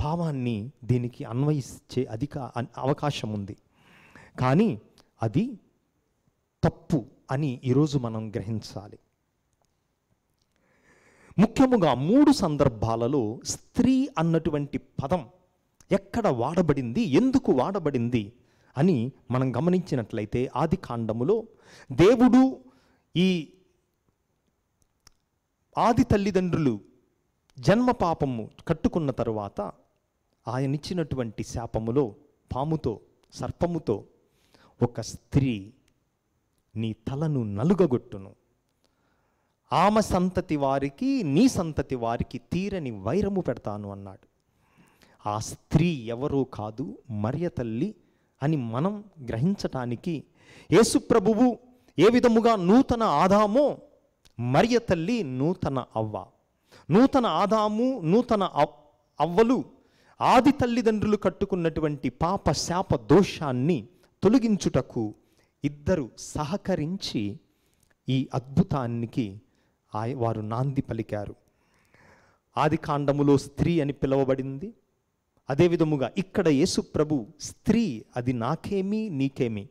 భావాన్ని దీనికి అన్వయించే అవకాశం ఉంది. కానీ అది తప్పు అని ఈరోజు మనం గ్రహించాలి. ముఖ్యముగా 3 సందర్భాలలో స్త్రీ అన్నటువంటి పదం ఎక్కడ వాడబడింది, ఎందుకు వాడబడింది అని మనం గమనించినట్లయితే ఆది కాండములో దేవుడు ఈ ఆది తల్లిదండ్రులు జన్మ పాపము కట్టుకున్న తరువాత ఆయనిచ్చినటువంటి శాపములో పాముతో, సర్పముతో, ఒక స్త్రీ నీ తలను నలుగగొట్టును, ఆమె సంతతి వారికి నీ సంతతి వారికి తీరని వైరము పెడతాను అన్నాడు. ఆ స్త్రీ ఎవరో కాదు, మరియ తల్లి అని మనం గ్రహించటానికి యేసు ప్రభువు ఏ విధముగా నూతన ఆదామో మరియ తల్లి నూతన అవ్వ. నూతన ఆదాము, నూతన అవ్వలు ఆది తల్లిదండ్రులు కట్టుకున్నటువంటి పాప శాప దోషాన్ని తొలగించుటకు ఇద్దరు సహకరించి ఈ అద్భుతానికి వారు నాంది పలికారు. ఆది కాండములో స్త్రీ అని పిలువబడింది. అదేవిధముగా ఇక్కడ యేసు ప్రభు స్త్రీ, అది నాకేమి నీకేమి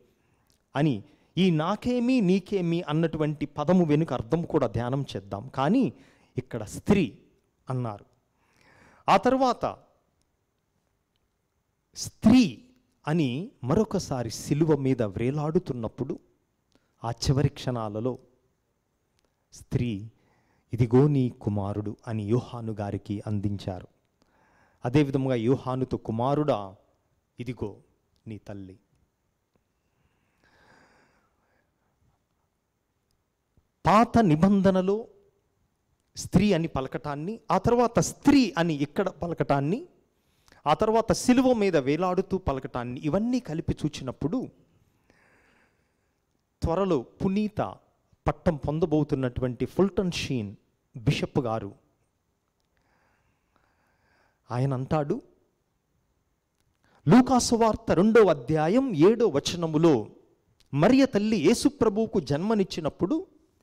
అని, ఈ నాకేమి నీకేమి అన్నటువంటి పదము వెనుక అర్థం కూడా ధ్యానం చేద్దాం. కానీ ఇక్కడ స్త్రీ అన్నారు. ఆ తర్వాత స్త్రీ అని మరొకసారి సిలువ మీద వ్రేలాడుతున్నప్పుడు ఆ చివరి క్షణాలలో స్త్రీ, ఇదిగో నీ కుమారుడు అని యోహాను గారికి అందించారు. అదేవిధముగా యోహానుతో, కుమారుడా ఇదిగో నీ తల్లి. పాత నిబంధనలో స్త్రీ అని పలకటాన్ని, ఆ తర్వాత స్త్రీ అని ఇక్కడ పలకటాన్ని, ఆ తర్వాత సిలువ మీద వేలాడుతూ పలకటాన్ని, ఇవన్నీ కలిపి చూచినప్పుడు త్వరలో పునీత పట్టం పొందబోతున్నటువంటి ఫుల్టన్ షీన్ బిషప్ గారు ఆయన అంటాడు, లూకాసు వార్త 2వ అధ్యాయం 7వ వచనములో మరియ తల్లి యేసు ప్రభువుకు జన్మనిచ్చినప్పుడు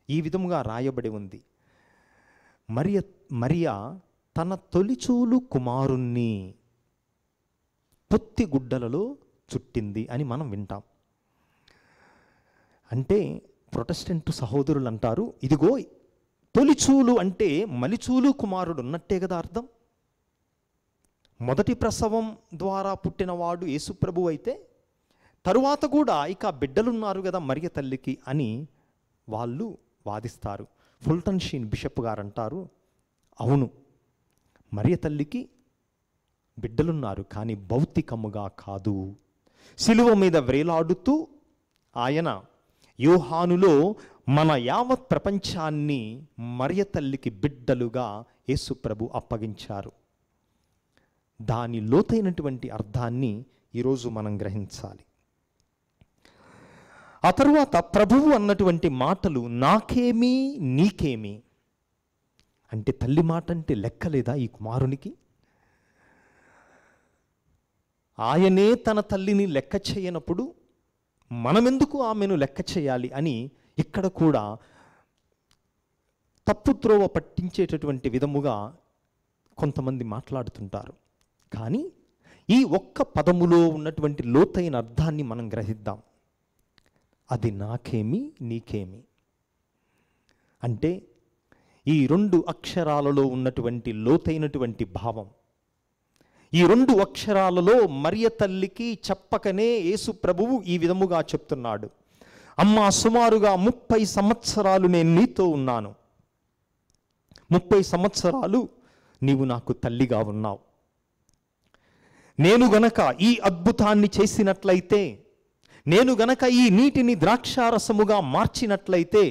ఈ విధముగా రాయబడి ఉంది, మరియ తన తొలిచూలు కుమారుణ్ణి పొత్తి గుడ్డలలో చుట్టింది అని మనం వింటాం. అంటే ప్రొటెస్టెంట్ సహోదరులు అంటారు, ఇదిగో తొలిచూలు అంటే మలిచూలు కుమారుడు ఉన్నట్టే కదా అర్థం. మొదటి ప్రసవం ద్వారా పుట్టినవాడు యేసుప్రభు అయితే తరువాత కూడా ఇక బిడ్డలున్నారు కదా మరియ తల్లికి అని వాళ్ళు వాదిస్తారు. ఫుల్టన్ షీన్ బిషప్ గారు అంటారు, అవును మరియ తల్లికి బిడ్డలున్నారు, కానీ భౌతికముగా కాదు. సిలువ మీద వ్రేలాడుతూ ఆయన యోహానులో మన యావత్ ప్రపంచాన్ని మరియ తల్లికి బిడ్డలుగా యేసుప్రభు అప్పగించారు. దాని లోతైనటువంటి అర్థాన్ని ఈరోజు మనం గ్రహించాలి. ఆ తరువాత ప్రభువు అన్నటువంటి మాటలు నాకేమీ నీకేమీ అంటే, తల్లి మాట అంటే లెక్కలేదా ఈ కుమారునికి? ఆయనే తన తల్లిని లెక్క చేయనప్పుడు మనమెందుకు ఆమెను లెక్క చేయాలి అని ఇక్కడ కూడా తప్పుత్రోవ పట్టించేటటువంటి విధముగా కొంతమంది మాట్లాడుతుంటారు. కానీ ఈ ఒక్క పదములో ఉన్నటువంటి లోతైన అర్థాన్ని మనం గ్రహిద్దాం. అది నాకేమి నీకేమి అంటే ఈ 2 అక్షరాలలో ఉన్నటువంటి లోతైనటువంటి భావం. ఈ 2 అక్షరాలలో మరియ తల్లికి చెప్పకనే యేసు ప్రభువు ఈ విధముగా చెప్తున్నాడు, అమ్మా సుమారుగా 30 సంవత్సరాలు నేను నీతో ఉన్నాను, 30 సంవత్సరాలు నీవు నాకు తల్లిగా ఉన్నావు. నేను గనక ఈ అద్భుతాన్ని చేసినట్లయితే, నేను గనక ఈ నీటిని ద్రాక్షారసముగా మార్చినట్లయితే,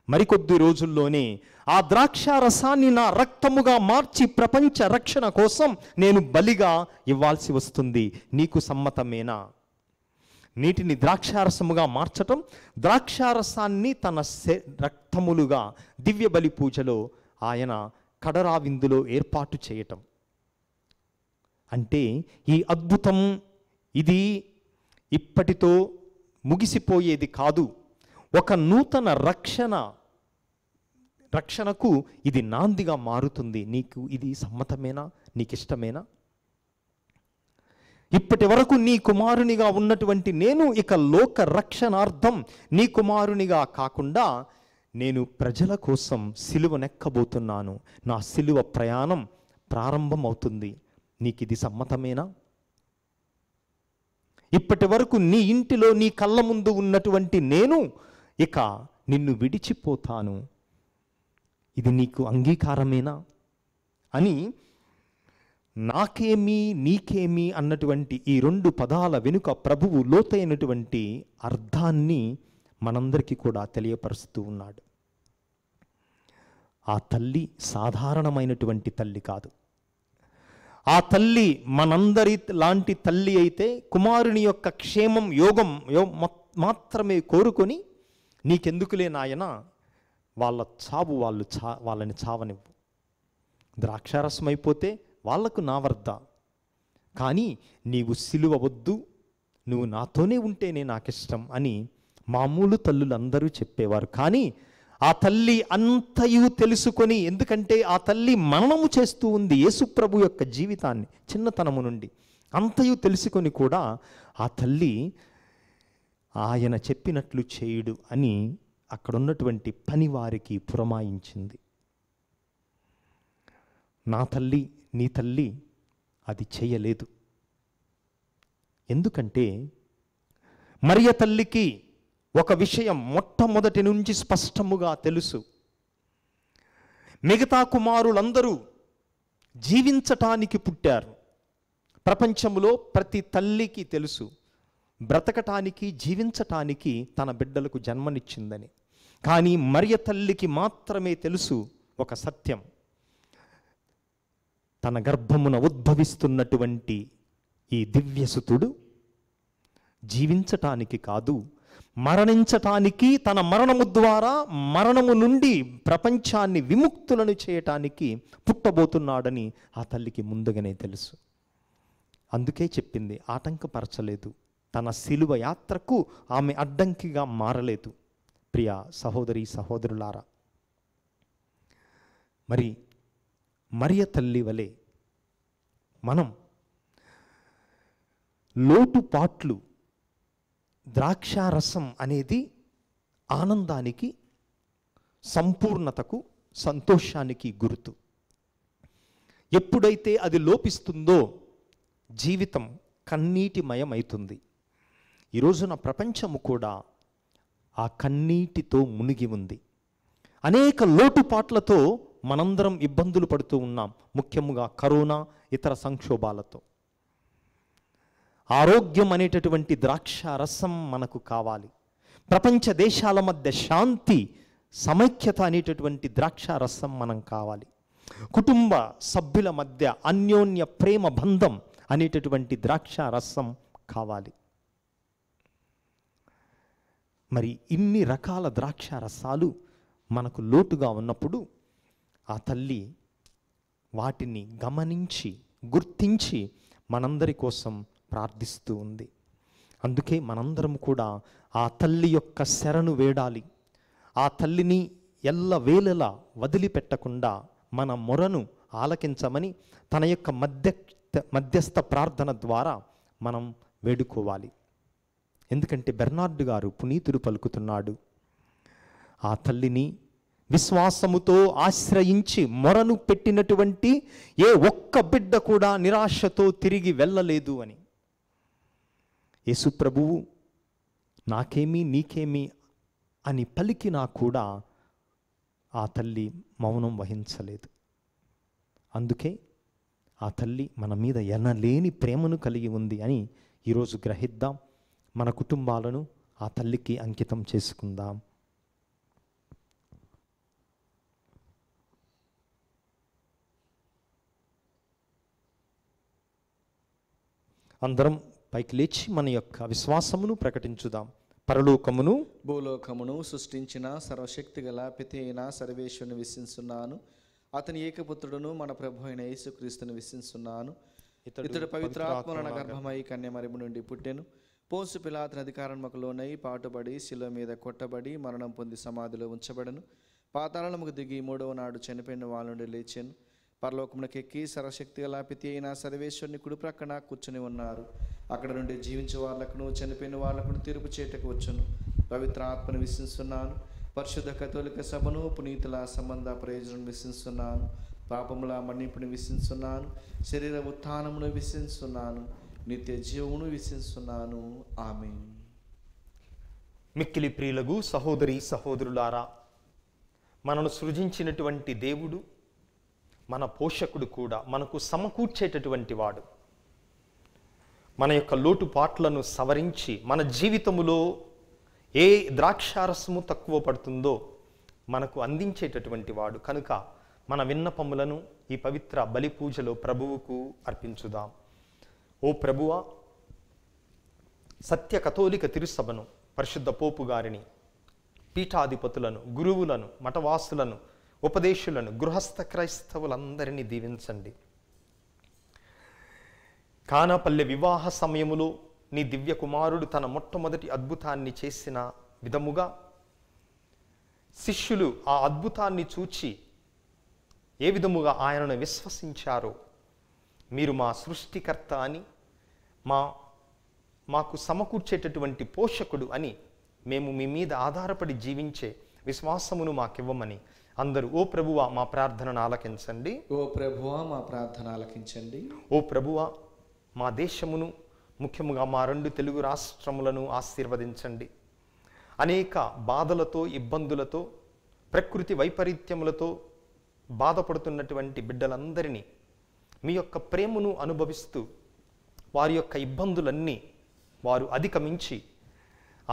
మరికొద్ది రోజుల్లోనే ఆ ద్రాక్షారసాన్ని నా రక్తముగా మార్చి ప్రపంచ రక్షణ కోసం నేను బలిగా ఇవ్వాల్సి వస్తుంది. నీకు సమ్మతమేనా? నీటిని ద్రాక్షారసముగా మార్చటం, ద్రాక్షారసాన్ని తన రక్తములుగా దివ్య బలి పూజలో ఆయన కడరా విందులో ఏర్పాటు చేయటం. అంటే ఈ అద్భుతం ఇది ఇప్పటితో ముగిసిపోయేది కాదు. ఒక నూతన రక్షణకు ఇది నాందిగా మారుతుంది. నీకు ఇది సమ్మతమేనా? నీకు ఇష్టమేనా? ఇప్పటి వరకు నీ కుమారునిగా ఉన్నటువంటి నేను ఇక లోక రక్షణార్థం నీ కుమారునిగా కాకుండా నేను ప్రజల కోసం సిలువనెక్కబోతున్నాను. నా సిలువ ప్రయాణం ప్రారంభం అవుతుంది. నీకు ఇది సమ్మతమేనా? ఇప్పటి వరకు నీ ఇంటిలో నీ కళ్ళ ముందు ఉన్నటువంటి నేను ఇక నిన్ను విడిచిపోతాను. ఇది నీకు అంగీకారమేనా అని నాకేమీ నీకేమీ అన్నటువంటి ఈ 2 పదాల వెనుక ప్రభువు లోతైనటువంటి అర్థాన్ని మనందరికీ కూడా తెలియపరుస్తూ ఉన్నాడు. ఆ తల్లి సాధారణమైనటువంటి తల్లి కాదు. ఆ తల్లి మనందరి లాంటి తల్లి అయితే కుమారుని యొక్క క్షేమం యోగం మాత్రమే కోరుకొని, నీకెందుకులే నాయన వాళ్ళ చావు వాళ్ళని చావనివ్వు. ద్రాక్షారసం అయిపోతే వాళ్లకు నా వద్ద, కానీ నీవు సిలువ వద్దు, నువ్వు నాతోనే ఉంటేనే నాకిష్టం అని మామూలు తల్లులందరూ చెప్పేవారు. కానీ ఆ తల్లి అంతయు తెలుసుకొని, ఎందుకంటే ఆ తల్లి మననము చేస్తూ ఉంది యేసుప్రభు యొక్క జీవితాన్ని చిన్నతనము నుండి, అంతయు తెలుసుకొని కూడా ఆ తల్లి ఆయన చెప్పినట్లు చేయుడు అని అక్కడున్నటువంటి పనివారికి పురమాయించింది. నా తల్లి నీ తల్లి అది చేయలేదు. ఎందుకంటే మరియ తల్లికి ఒక విషయం మొట్టమొదటి నుంచి స్పష్టముగా తెలుసు. మిగతా కుమారులందరూ జీవించటానికి పుట్టారు. ప్రపంచంలో ప్రతి తల్లికి తెలుసు బ్రతకటానికి, జీవించటానికి తన బిడ్డలకు జన్మనిచ్చిందని. కానీ మరియ తల్లికి మాత్రమే తెలుసు ఒక సత్యం, తన గర్భమున ఉద్భవిస్తున్నటువంటి ఈ దివ్యసుతుడు జీవించటానికి కాదు, మరణించటానికి, తన మరణము ద్వారా మరణము నుండి ప్రపంచాన్ని విముక్తులను చేయటానికి పుట్టబోతున్నాడని ఆ తల్లికి ముందుగానే తెలుసు. అందుకే చెప్పింది, ఆటంకపరచలేదు. తన శిలువ యాత్రకు ఆమె అడ్డంకిగా మారలేదు. ప్రియ సహోదరి సహోదరులారా, మరి మరియ తల్లి వలె మనం లోటుపాట్లు, ద్రాక్షారసం అనేది ఆనందానికి, సంపూర్ణతకు, సంతోషానికి గుర్తు. ఎప్పుడైతే అది లోపిస్తుందో జీవితం కన్నీటిమయమవుతుంది. ఈరోజున ప్రపంచము కూడా ఆ కన్నీటితో మునిగి ఉంది. అనేక లోటుపాట్లతో మనందరం ఇబ్బందులు పడుతూ ఉన్నాం, ముఖ్యముగా కరోనా, ఇతర సంక్షోభాలతో. ఆరోగ్యం అనేటటువంటి ద్రాక్షారసం మనకు కావాలి. ప్రపంచ దేశాల మధ్య శాంతి, సమైక్యత అనేటటువంటి ద్రాక్షారసం మనం కావాలి. కుటుంబ సభ్యుల మధ్య అన్యోన్య ప్రేమ బంధం అనేటటువంటి ద్రాక్షారసం కావాలి. మరి ఇన్ని రకాల ద్రాక్షారసాలు మనకు లోటుగా ఉన్నప్పుడు ఆ తల్లి వాటిని గమనించి, గుర్తించి మనందరి కోసం ప్రార్థిస్తూ ఉంది. అందుకే మనందరం కూడా ఆ తల్లి యొక్క శరణు వేడాలి. ఆ తల్లిని ఎల్లవేళలా వదిలిపెట్టకుండా మన మొరను ఆలకించమని తన యొక్క మధ్యస్థ ప్రార్థన ద్వారా మనం వేడుకోవాలి. ఎందుకంటే బెర్నార్డు గారు పునీతుడు పలుకుతున్నాడు, ఆ తల్లిని విశ్వాసముతో ఆశ్రయించి మొరను పెట్టినటువంటి ఏ ఒక్క బిడ్డ కూడా నిరాశతో తిరిగి వెళ్ళలేదు అని. యేసుప్రభువు నాకేమీ నీకేమీ అని పలికినా కూడా ఆ తల్లి మౌనం వహించలేదు. అందుకే ఆ తల్లి మన మీద ఎనలేని ప్రేమను కలిగి ఉంది అని ఈరోజు గ్రహిద్దాం. మన కుటుంబాలను ఆ తల్లికి అంకితం చేసుకుందాం. అందరం పైకి లేచి మన యొక్క విశ్వాసమును ప్రకటించుదాం. పరలోకమును భూలోకమును సృష్టించిన సర్వశక్తి గల పిత అయిన సర్వేశ్వరుని విశ్వసిస్తున్నాను. అతని ఏకపుత్రుడును మన ప్రభు అయిన యేసుక్రీస్తుని విశ్వసిస్తున్నాను. ఇతడు పవిత్రాత్మల గర్భమై కన్యమరిము నుండి పుట్టెను. పోన్సు పిలాతుని అధికారముకు లోనై పాటుబడి శిలువ మీద కొట్టబడి మరణం పొంది సమాధిలో ఉంచబడను. పాతాళముకు దిగి మూడవ నాడు చనిపోయిన వాళ్ళ నుండి లేచాను. పరలోకమునకు ఎక్కి సర్వశక్తి గల పిత అయిన సర్వేశ్వరుని కుడి ప్రక్కన కూర్చుని ఉన్నారు. అక్కడ నుండి జీవించే వాళ్ళకును చనిపోయిన వాళ్ళకును తీర్పు చేయటకు వచ్చును. పవిత్ర ఆత్మను విశ్వసిస్తున్నాను. పరిశుద్ధ కథోలిక సభను, పునీతుల సంబంధ ప్రయోజనం విశ్వసిస్తున్నాను. పాపముల మన్నింపుని విశ్వసిస్తున్నాను. శరీర ఉత్థానమును విశ్వసిస్తున్నాను. నిత్య జీవమును విశ్వసిస్తున్నాను. ఆమేన్. మిక్కిలి ప్రియులకు సహోదరి సహోదరులారా, మనను సృజించినటువంటి దేవుడు, మన పోషకుడు కూడా, మనకు సమకూర్చేటటువంటి వాడు. మన యొక్క లోటుపాట్లను సవరించి మన జీవితములో ఏ ద్రాక్షారసము తక్కువ పడుతుందో మనకు అందించేటటువంటి వాడు. కనుక మన విన్నపములను ఈ పవిత్ర బలి పూజలో ప్రభువుకు అర్పించుదాం. ఓ ప్రభువా, సత్య కథోలిక తిరుసభను, పరిశుద్ధ పోపు గారిని, పీఠాధిపతులను, గురువులను, మఠవాసులను, ఉపదేశులను, గృహస్థ క్రైస్తవులందరినీ దీవించండి. కానాపల్లె వివాహ సమయములో నీ దివ్య కుమారుడు తన మొట్టమొదటి అద్భుతాన్ని చేసిన విధముగా శిష్యులు ఆ అద్భుతాన్ని చూచి ఏ విధముగా ఆయనను విశ్వసించారో, మీరు మా సృష్టికర్త అని, మాకు సమకూర్చేటటువంటి పోషకుడు అని, మేము మీ మీద ఆధారపడి జీవించే విశ్వాసమును మాకివ్వమని అందరూ ఓ ప్రభువా మా ప్రార్థనను ఆలకించండి. ఓ ప్రభువా మా ప్రార్థన ఆలకించండి. ఓ ప్రభువా మా దేశమును, ముఖ్యముగా మా 2 తెలుగు రాష్ట్రములను ఆశీర్వదించండి. అనేక బాధలతో, ఇబ్బందులతో, ప్రకృతి వైపరీత్యములతో బాధపడుతున్నటువంటి బిడ్డలందరినీ మీ యొక్క ప్రేమను అనుభవిస్తూ వారి యొక్క ఇబ్బందులన్నీ వారు అధిగమించి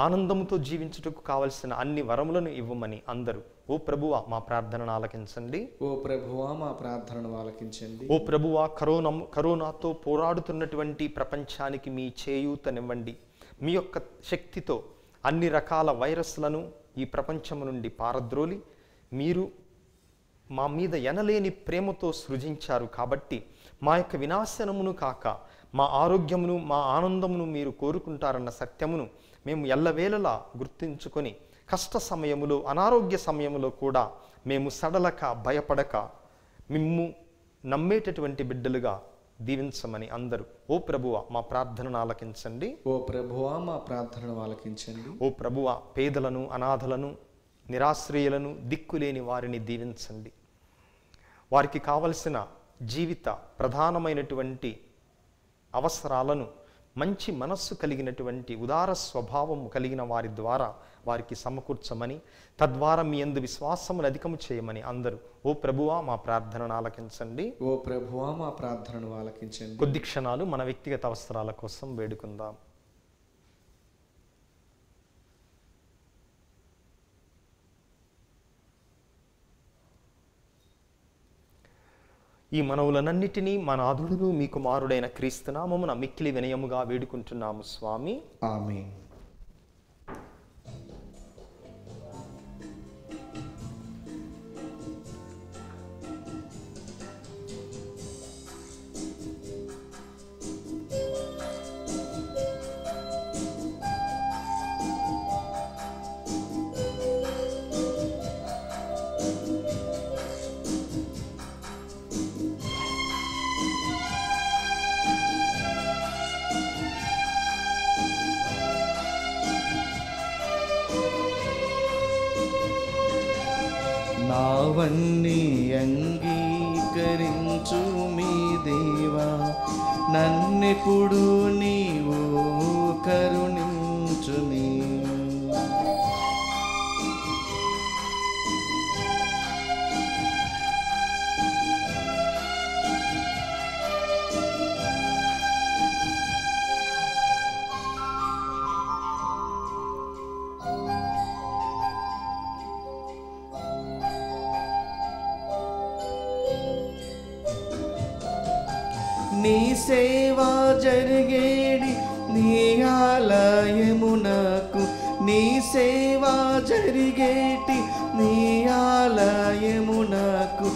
ఆనందముతో జీవించుటకు కావలసిన అన్ని వరములను ఇవ్వమని అందరూ ఓ ప్రభువా మా ప్రార్థనను ఆలకించండి. ఓ ప్రభువా మా ప్రార్థనను ఆలకించండి. ఓ ప్రభువా కరోనాతో పోరాడుతున్నటువంటి ప్రపంచానికి మీ చేయూతనివ్వండి. మీ యొక్క శక్తితో అన్ని రకాల వైరస్లను ఈ ప్రపంచం నుండి పారద్రోలి మీరు మా మీద ఎనలేని ప్రేమతో సృజించారు కాబట్టి మా యొక్క వినాశనమును కాక మా ఆరోగ్యమును, మా ఆనందమును మీరు కోరుకుంటారన్న సత్యమును మేము ఎల్లవేళలా గుర్తించుకొని కష్ట సమయములో, అనారోగ్య సమయములో కూడా మేము సడలక, భయపడక మిమ్ము నమ్మేటటువంటి బిడ్డలుగా దీవించమని అందరూ ఓ ప్రభువా మా ప్రార్థనను ఆలకించండి. ఓ ప్రభువా మా ప్రార్థనను ఆలకించండి. ఓ ప్రభువా పేదలను, అనాథలను, నిరాశ్రయులను, దిక్కులేని వారిని దీవించండి. వారికి కావలసిన జీవిత ప్రధానమైనటువంటి అవసరాలను మంచి మనస్సు కలిగినటువంటి ఉదార స్వభావము కలిగిన వారి ద్వారా వారికి సమకూర్చమని, తద్వారా మీ యందు విశ్వాసమును అధికము చేయమని అందరూ ఓ ప్రభువా మా ప్రార్థనను ఆలకించండి. ఓ ప్రభువా మా ప్రార్థనను ఆలకించండి. కొద్ది క్షణాలు మన వ్యక్తిగత అవసరాల కోసం వేడుకుందాం. ఈ మనవులనన్నిటినీ మా నాథుడును మీ కుమారుడైన క్రీస్తు నామమున మిక్కిలి వినయముగా వేడుకుంటున్నాము స్వామి. ఆమేన్. నావన్నీ అంగీకరించు మీ దేవా, నన్నెప్పుడు నీవు కరుణించుమి. నీ సేవ జరిగేడి నీ ఆలయమునకు, నీ సేవ జరిగేటి నీ ఆలయమునకు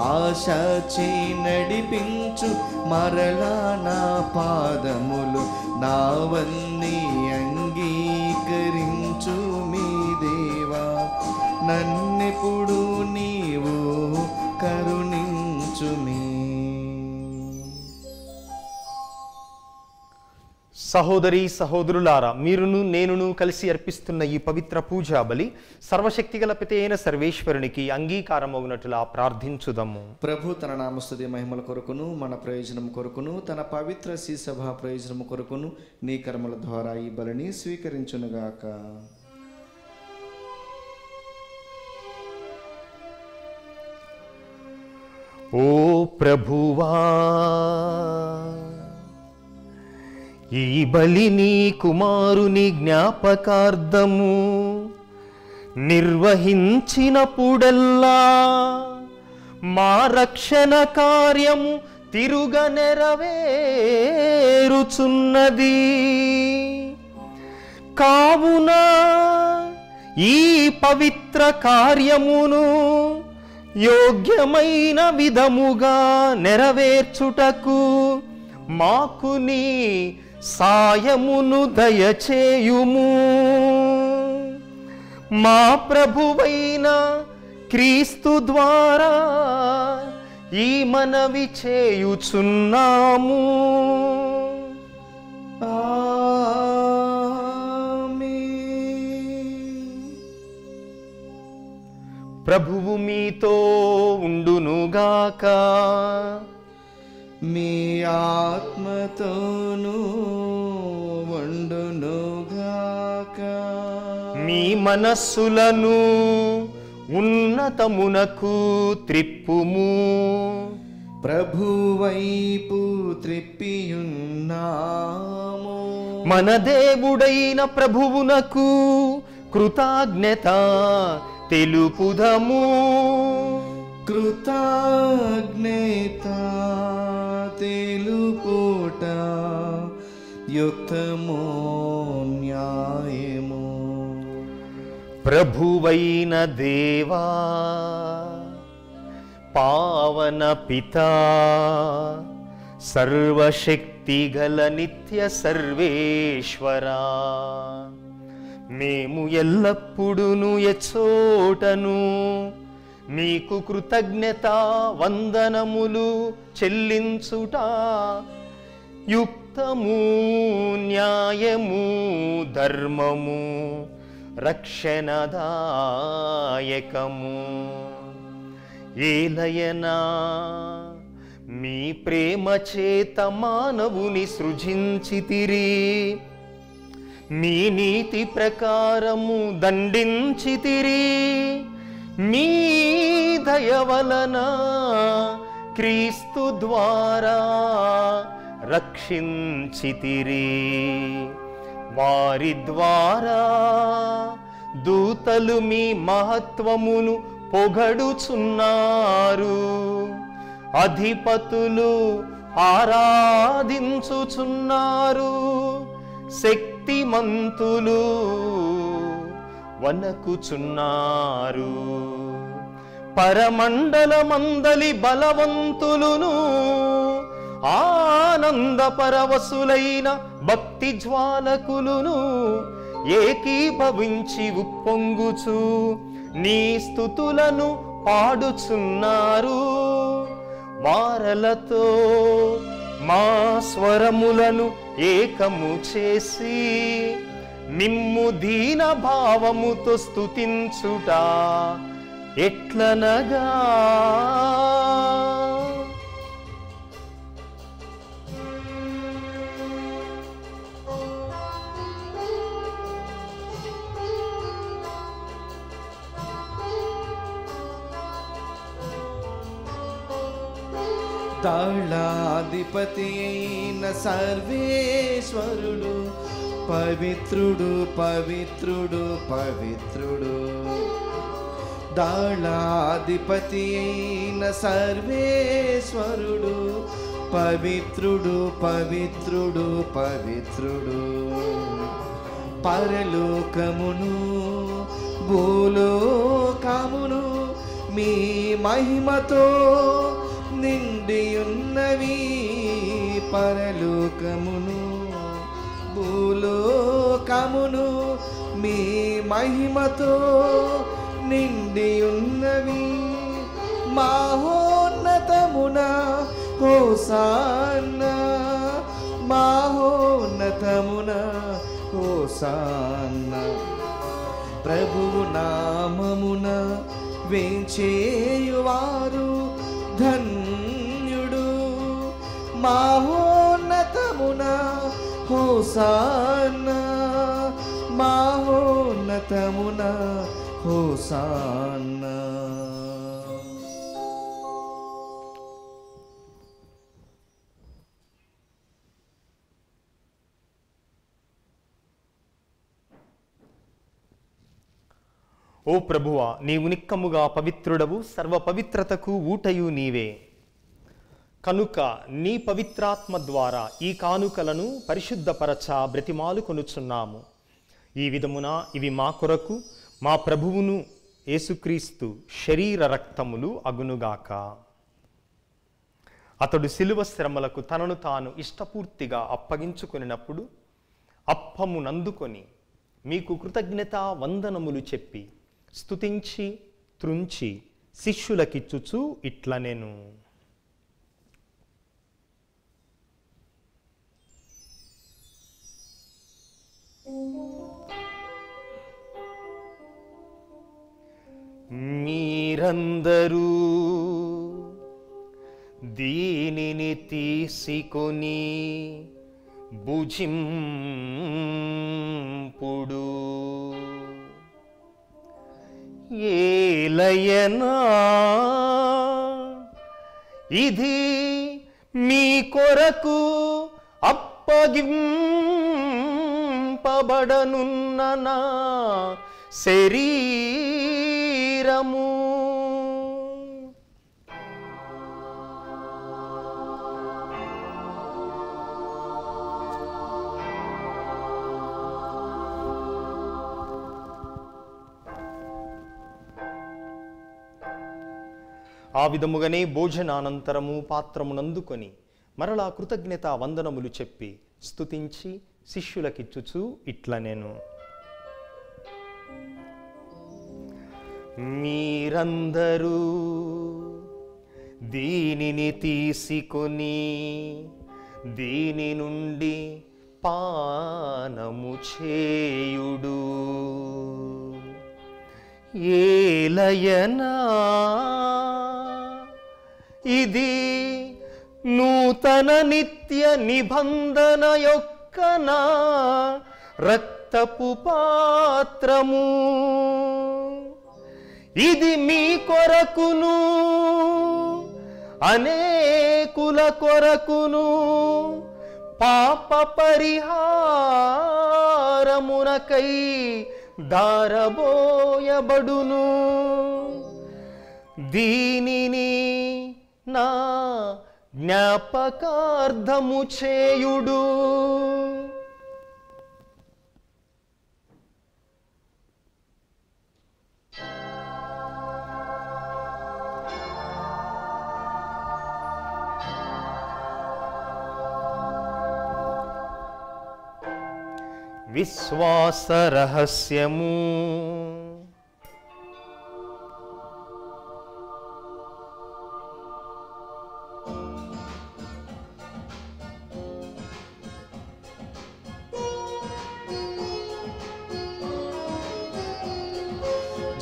ఆశచే నడిపించు మరలా నా పాదములు. నావన్నీ అంగీకరించు మీ దేవా, నన్నెప్పుడు నీవు కరుణించుమి. సహోదరి సహోదరులారా, మీరును నేనును కలిసి అర్పిస్తున్న ఈ పవిత్ర పూజా బలి సర్వశక్తిగల పిత అయిన సర్వేశ్వరునికి అంగీకారమగునట్లుగా ప్రార్థించుదము. ప్రభు తన నామస్తుతి మహిమల కొరకును, మన ప్రయోజనం కొరకును, తన పవిత్ర శ్రీసభ ప్రయోజనం కొరకును నీ కర్మల ద్వారా ఈ బలిని స్వీకరించునుగాక. ఓ ప్రభువా, ఈ బలిని కుమారుని జ్ఞాపకార్థము నిర్వహించినప్పుడల్లా మా రక్షణ కార్యము తిరుగ నెరవేరుచున్నది. కావున ఈ పవిత్ర కార్యమును యోగ్యమైన విధముగా నెరవేర్చుటకు మాకు నీ సాయమును దయచేయుము. మా ప్రభువైన క్రీస్తు ద్వారా ఈ మనవి చేయుచున్నాము. ప్రభువు మీతో ఉండునుగాక. మీ ఆత్మతోనూ ఉండునుగాక. మీ మనస్సులను ఉన్నతమునకు త్రిప్పుము. ప్రభువైపు త్రిప్పియున్నాము. మన దేవుడైన ప్రభువునకు కృతజ్ఞత తెలుపుదము. కృతజ్ఞత తెలుపుట యుక్తము న్యాయము. ప్రభువైన దేవా, పావన పితా, సర్వశక్తి గల నిత్య సర్వేశ్వరా, మేము ఎల్లప్పుడూ ఎచ్చోటను మీకు కృతజ్ఞత వందనములు చెల్లించుట యుక్తము న్యాయము ధర్మము రక్షణదాయకము. ఏలయనా మీ ప్రేమ చేత మానవుని సృజించితిరి, మీ నీతి ప్రకారము దండించితిరి, మీ దయ వలన క్రీస్తు ద్వారా రక్షించితిరి. వారి ద్వారా దూతలు మీ మహత్వమును పొగడుచున్నారు, అధిపతులు ఆరాధించుచున్నారు, శక్తిమంతులు వనకుచున్నారు. పరమండలమందలి బలవంతులును ఆనంద పరవశులైన భక్తి జ్వాలకులును ఏకీభవించి ఉప్పొంగుచు నీ స్తుతులను పాడుచున్నారు. వారలతో మా స్వరములను ఏకము చేసి మిమ్ము దీన భావముతో స్తుతించుట ఎట్లనగా, దళాధిపతి అయిన సర్వేశ్వరుడు పవిత్రుడు పవిత్రుడు పవిత్రుడు. దళాధిపతి అయిన సర్వేశ్వరుడు పవిత్రుడు పవిత్రుడు పవిత్రుడు. పరలోకమును భూలోకమును మీ మహిమతో నిండియున్నవి. పరలోకమును భూలోకమును మీ మహిమతో నిండియున్నవి. మహోన్నతమున హోసాన్నా, మహోన్నతమున హోసాన్నా. ప్రభువు నామమున వేంచేయువారు ధన్యుడు. మహోన్నతమున హోసాన్నా, మహోన్నతమున హోసాన్నా. ఓ ప్రభువా, నీవు నిక్కముగా పవిత్రుడవు, సర్వ పవిత్రతకు ఊటయు నీవే. కనుక నీ పవిత్రాత్మ ద్వారా ఈ కానుకలను పరిశుద్ధపరచ బ్రతిమాలు కొనుచున్నాము. ఈ విధమున ఇవి మా కొరకు మా ప్రభువును యేసుక్రీస్తు శరీర రక్తములు అగునుగాక. అతడు శిలువ శ్రమలకు తనను తాను ఇష్టపూర్తిగా అప్పగించుకొనినప్పుడు అప్పమునందుకొని మీకు కృతజ్ఞతా వందనములు చెప్పి స్తుతించి త్రుంచి శిష్యులకిచ్చుచు ఇట్లనెను. మీరందరూ దీనిని తీసుకొని భుజింపుడు. ఏలయనా ఇది మీ కొరకు అప్పగింపబడనున్న నా శరీరము. ఆ విధముగానే భోజనానంతరము పాత్రమునందుకొని మరలా కృతజ్ఞత వందనములు చెప్పి స్తుతించి శిష్యులకిచ్చుచు ఇట్లనెను. మీరందరూ దీనిని తీసుకొని దీని నుండి పానము చేయుడు. ఏలయనా ఇది నూతన నిత్య నిబంధన యొక్క నా రక్తపు పాత్రము. ఇది మీ కొరకును అనేకుల కొరకును పాప పరిహారమునకై దారబోయబడును. దీనిని నా జ్ఞాపకార్థము చేయుడు. విశ్వాస రహస్యము.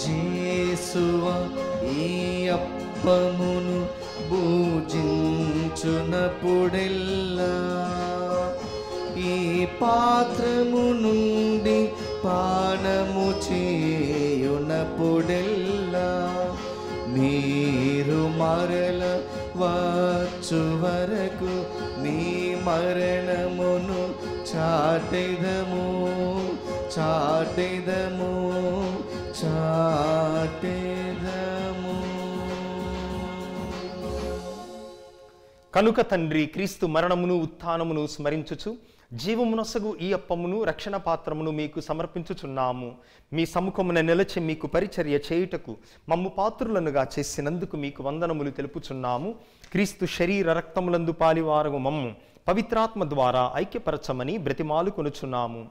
జేసువా ఈ అప్పమును భుజించునప్పుడెల్లా ఈ పాత్రము నుండి పానము చేయునప్పుడెల్లా మీరు మరల వచ్చు వరకు మీ మరణమును చాటెదము చాటెదము చాటెదము. కనుక తండ్రి క్రీస్తు మరణమును ఉత్థానమును స్మరించుచు జీవమునొసగు ఈ అప్పమును రక్షణ పాత్రమును మీకు సమర్పించుచున్నాము. మీ సముఖమున నిలచి మీకు పరిచర్య చేయుటకు మమ్ము పాత్రులనుగా చేసినందుకు మీకు వందనములు తెలుపుచున్నాము. క్రీస్తు శరీర రక్తములందు పాలివారగు మమ్ము పవిత్రాత్మ ద్వారా ఐక్యపరచమని బ్రతిమాలు కొనుచున్నాము.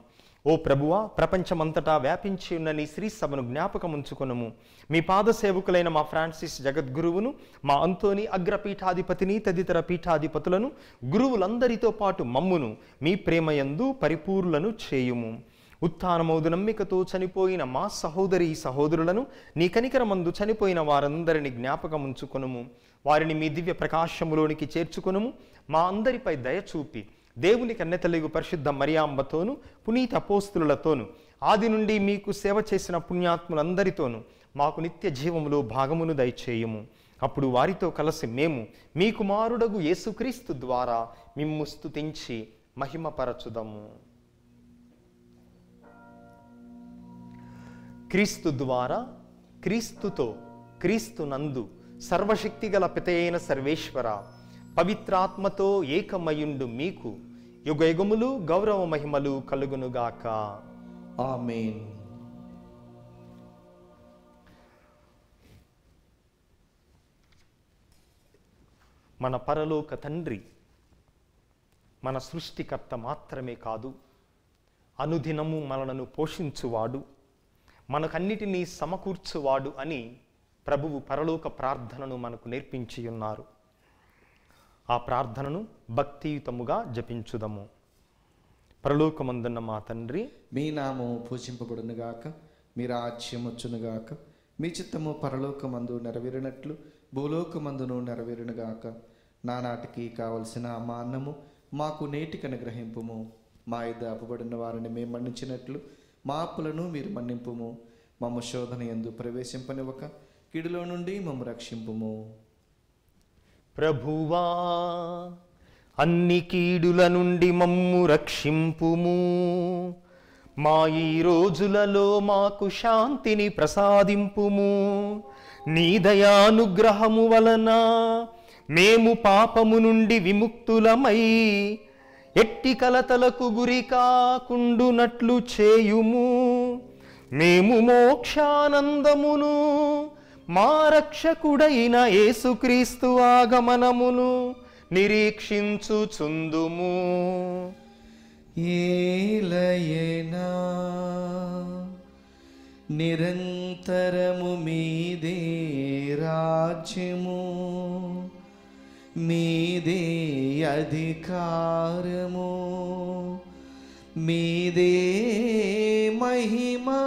ఓ ప్రభువా, ప్రపంచమంతటా వ్యాపించి ఉన్న నీ శ్రీ సభను జ్ఞాపకముంచుకొనుము. మీ పాద సేవకులైన మా ఫ్రాన్సిస్ జగద్గురువును, మా అంతోని అగ్రపీఠాధిపతిని తదితర పీఠాధిపతులను, గురువులందరితో పాటు మమ్మును మీ ప్రేమయందు పరిపూర్ణులను చేయుము. ఉత్థానమౌదు నమ్మికతో చనిపోయిన మా సహోదరి సహోదరులను, నీ కనికరమందు చనిపోయిన వారందరిని జ్ఞాపకముంచుకొనుము. వారిని మీ దివ్య ప్రకాశములోనికి చేర్చుకొనుము. మా అందరిపై దయచూపి దేవుని కన్నెతల్లి పరిశుద్ధ మరియాంబతోను పునీత అపోస్తులతోను ఆది నుండి మీకు సేవ చేసిన పుణ్యాత్ములందరితోనూ మాకు నిత్య జీవములో భాగమును దయచేయుము. అప్పుడు వారితో కలిసి మేము మీ కుమారుడగు యేసుక్రీస్తు ద్వారా మిమ్ము స్తుతించి మహిమపరచుదము. క్రీస్తు ద్వారా, క్రీస్తుతో, క్రీస్తునందు సర్వశక్తిగల పితయైన సర్వేశ్వర, పవిత్రాత్మతో ఏకమయుండు మీకు యుగయుగములు గౌరవ మహిమలు కలుగునుగాక. ఆమేన్. మన పరలోక తండ్రి మన సృష్టికర్త మాత్రమే కాదు, అనుదినము మనలను పోషించువాడు, మనకన్నిటినీ సమకూర్చువాడు అని ప్రభువు పరలోక ప్రార్థనను మనకు నేర్పించి ఉన్నారు. ఆ ప్రార్థనను భక్తియుతముగా జపించుదము. పరలోకమందున్న మా తండ్రి, మీ నామము పూజింపబడునుగాక, మీ రాజ్యం వచ్చునుగాక, మీ చిత్తము పరలోకమందు నెరవేరినట్లు భూలోకమందును నెరవేరునుగాక. నానాటికి కావలసిన మా అన్నము మాకు నేటికి అనుగ్రహింపుము. మా యొద్ద అప్పుబడిన వారిని మేము మన్నించినట్లు మా అప్పులను మీరు మన్నింపుము. మమ్మ శోధన యందు ప్రవేశింపనివ్వక కీడులో నుండి మమ్ము రక్షింపుము. ప్రభువా, అన్ని కీడుల నుండి మమ్ము రక్షింపుము. మా ఈ రోజులలో మాకు శాంతిని ప్రసాదింపుము. నీ దయానుగ్రహము వలన మేము పాపము నుండి విముక్తులమై ఎట్టి కలతలకు గురి కాకుండునట్లు చేయుము. మేము మోక్షానందమును మా రక్షకుడైన యేసుక్రీస్తు ఆగమనమును నిరీక్షించుచుందుము. ఏలయనా నిరంతరము మీదే రాజ్యము, మీదే అధికారము, మీదే మహిమా.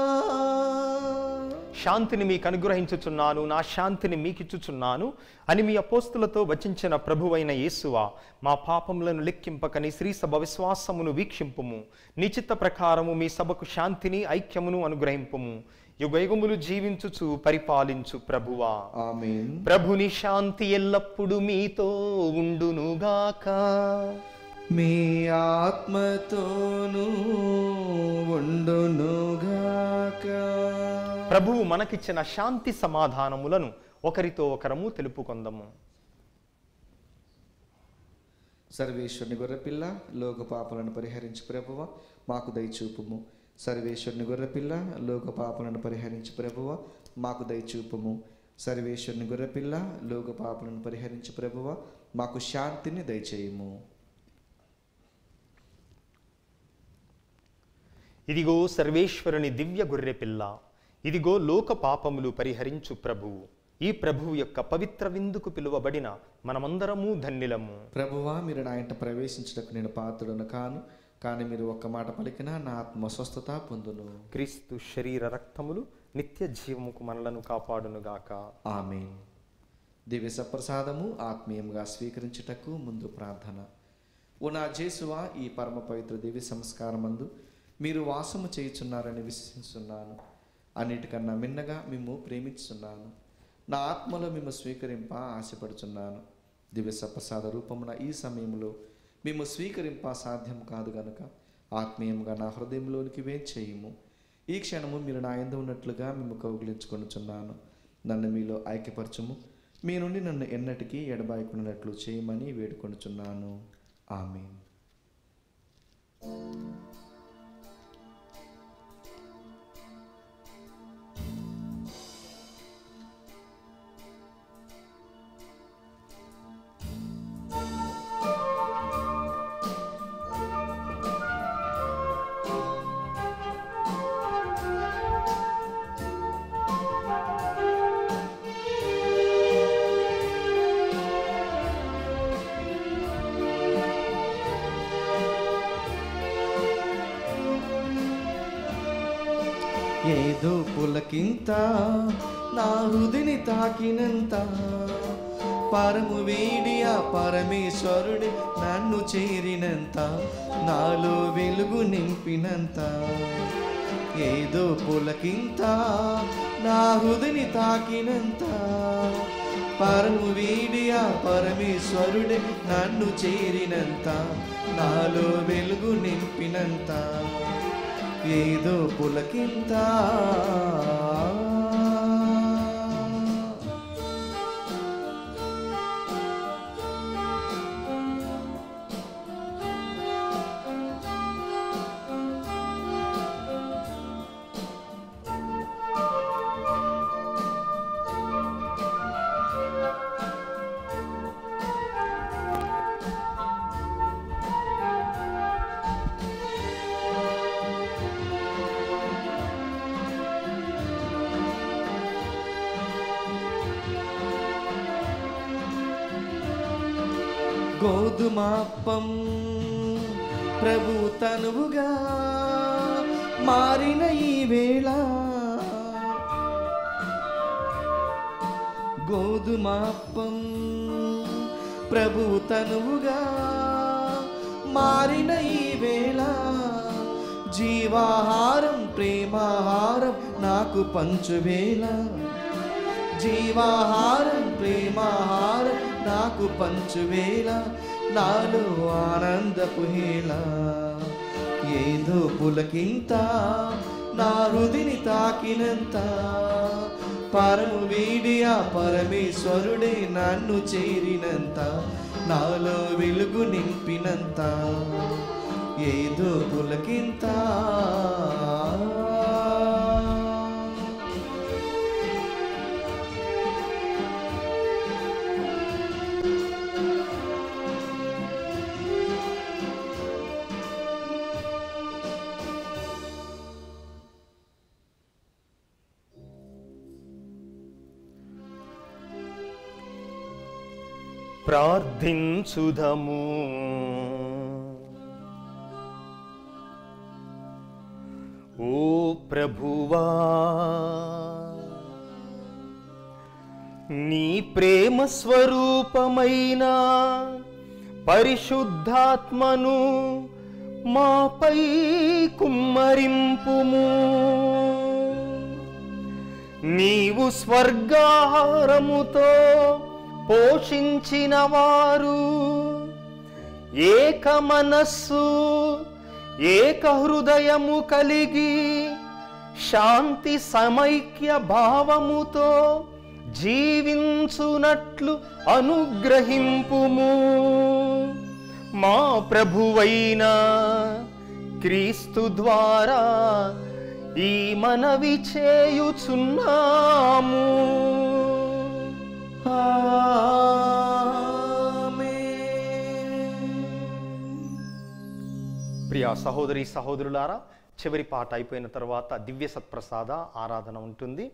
శాంతిని మీకు అనుగ్రహించుచున్నాను, నా శాంతిని మీకిచ్చుచున్నాను అని మీ అపోస్తులతో వచించిన ప్రభువైన యేసువా, మా పాపములను లెక్కింపక నీ శ్రీ సభ విశ్వాసమును వీక్షింపుము. నీ చిత్త ప్రకారము మీ సభకు శాంతిని ఐక్యమును అనుగ్రహింపుము. యుగయుగములు జీవించుచు పరిపాలించు ప్రభువా. ఆమేన్. ప్రభుని శాంతి ఎల్లప్పుడూ మీతో ఉండునుగాక. మీ ఆత్మతోనూ ఉండునుగాక. ప్రభువు మనకిచ్చిన శాంతి సమాధానములను ఒకరితో ఒకరము తెలుపుకొందము. సర్వేశ్వరుని గొర్రెపిల్ల, లోక పాపలను పరిహరించు ప్రభువ మాకు దయచూపుము. సర్వేశ్వరుని గొర్రెపిల్ల, లోక పాపలను పరిహరించు ప్రభువ మాకు దయచూపుము. సర్వేశ్వరుని గొర్రెపిల్ల, లోక పాపలను పరిహరించు ప్రభువ మాకు శాంతిని దయచేయుము. ఇదిగో సర్వేశ్వరుని దివ్య గొర్రె పిల్ల, ఇదిగో లోక పాపములు పరిహరించు ప్రభువు. ఈ ప్రభువు యొక్క పవిత్ర విందుకు పిలువబడిన మనమందరము ధన్యులము. ప్రభువా, మీరు నా ఇంట ప్రవేశించుటకు నేను పాత్రుడను కాను, కానీ మీరు ఒక్క మాట పలికినా నా ఆత్మ స్వస్థత పొందును. క్రీస్తు శరీర రక్తములు నిత్య జీవముకు మనలను కాపాడునుగాక. ఆమేన్. దివ్య సప్రసాదము ఆత్మీయంగా స్వీకరించుటకు ముందు ప్రార్థన. ఓ నా జేసువా, ఈ పరమ పవిత్ర దివ్య సంస్కారమందు మీరు వాసము చేయుచున్నారని విశ్వసిస్తున్నాను. అన్నిటికన్నా మిన్నగా మేము ప్రేమిస్తున్నాను. నా ఆత్మలో మేము స్వీకరింప ఆశపడుచున్నాను. దివ్య సప్రసాద రూపమున ఈ సమయంలో మేము స్వీకరింప సాధ్యం కాదు గనుక ఆత్మీయంగా నా హృదయంలోనికి వేంచేయుము. ఈ క్షణము మీరు నా యందు ఉన్నట్లుగా మేము కౌగిలించుకొనుచున్నాను. నన్ను మీలో ఐక్యపరచుము. మీ నుండి నన్ను ఎన్నటికీ ఎడబాయకున్నట్లు చేయమని వేడుకొనుచున్నాను. ఆమేన్. ఏదో పులకింత నా హృదిని తాకినంత, పరము వీడి ఆ పరమేశ్వరుడి నన్ను చేరినంత, నాలో వెలుగు నింపినంత. ఏదో పులకింత నా హృదిని తాకినంత, పరము వీడి ఆ పరమేశ్వరుడి నన్ను చేరినంత, నాలో వెలుగు నింపినంత. ఏదో పులకింత. గోధుమాప్పం ప్రభు తనువుగా మారిన ఈ వేళ, గోధుమాప్పం ప్రభు తనువుగా మారిన ఈ వేళ, జీవాహారం ప్రేమాహారం నాకు పంచువేళ, జీవాహారం ప్రేమాహారం నాకు పంచువేళ, నాలో ఆనందపు హేళ, ఏదో పులకింత నా హృదిని తాకినంత, పరము వీడి ఆ పరమేశ్వరుడే నన్ను చేరినంత, నాలో వెలుగు నింపినంత, ఏదో పులకింత. ప్రార్థించుదము. ఓ ప్రభువా, నీ ప్రేమ స్వరూపమైన పరిశుద్ధాత్మను మాపై కుమ్మరింపుము. నీవు స్వర్గాహారముతో పోషించిన వారు ఏక మనస్సు ఏక హృదయము కలిగి శాంతి సమైక్య భావముతో జీవించునట్లు అనుగ్రహింపుము. మా ప్రభువైన క్రీస్తు ద్వారా ఈ మనవి చేయుచున్నాము. ప్రియ సహోదరి సహోదరులారా, చివరి పాట అయిపోయిన తర్వాత దివ్య సత్ప్రసాద ఆరాధన ఉంటుంది.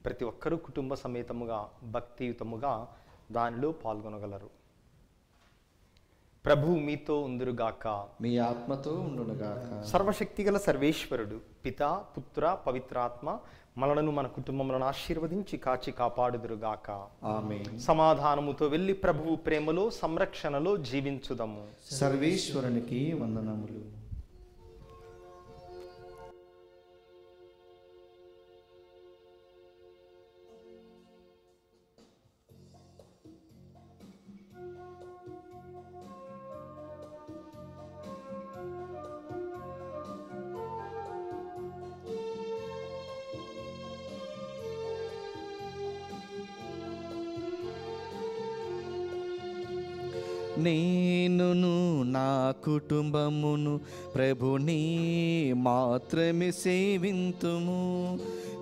ప్రతి ఒక్కరూ కుటుంబ సమేతముగా భక్తియుతముగా దానిలో పాల్గొనగలరు. ప్రభువు మీతో ఉందురుగాక, మీ ఆత్మతో ఉండునుగాక. సర్వశక్తిగల సర్వేశ్వరుడు పితా పుత్ర పవిత్రాత్మ మనలను మన కుటుంబములను ఆశీర్వదించి కాచి కాపాడుదురుగాక. ఆమేన్. సమాధానముతో వెళ్ళి ప్రభువు ప్రేమలో సంరక్షణలో జీవించుదము. సర్వేశ్వరునికి వందనములు. నేనును నా కుటుంబమును ప్రభుని మాత్రమే సేవింతుము.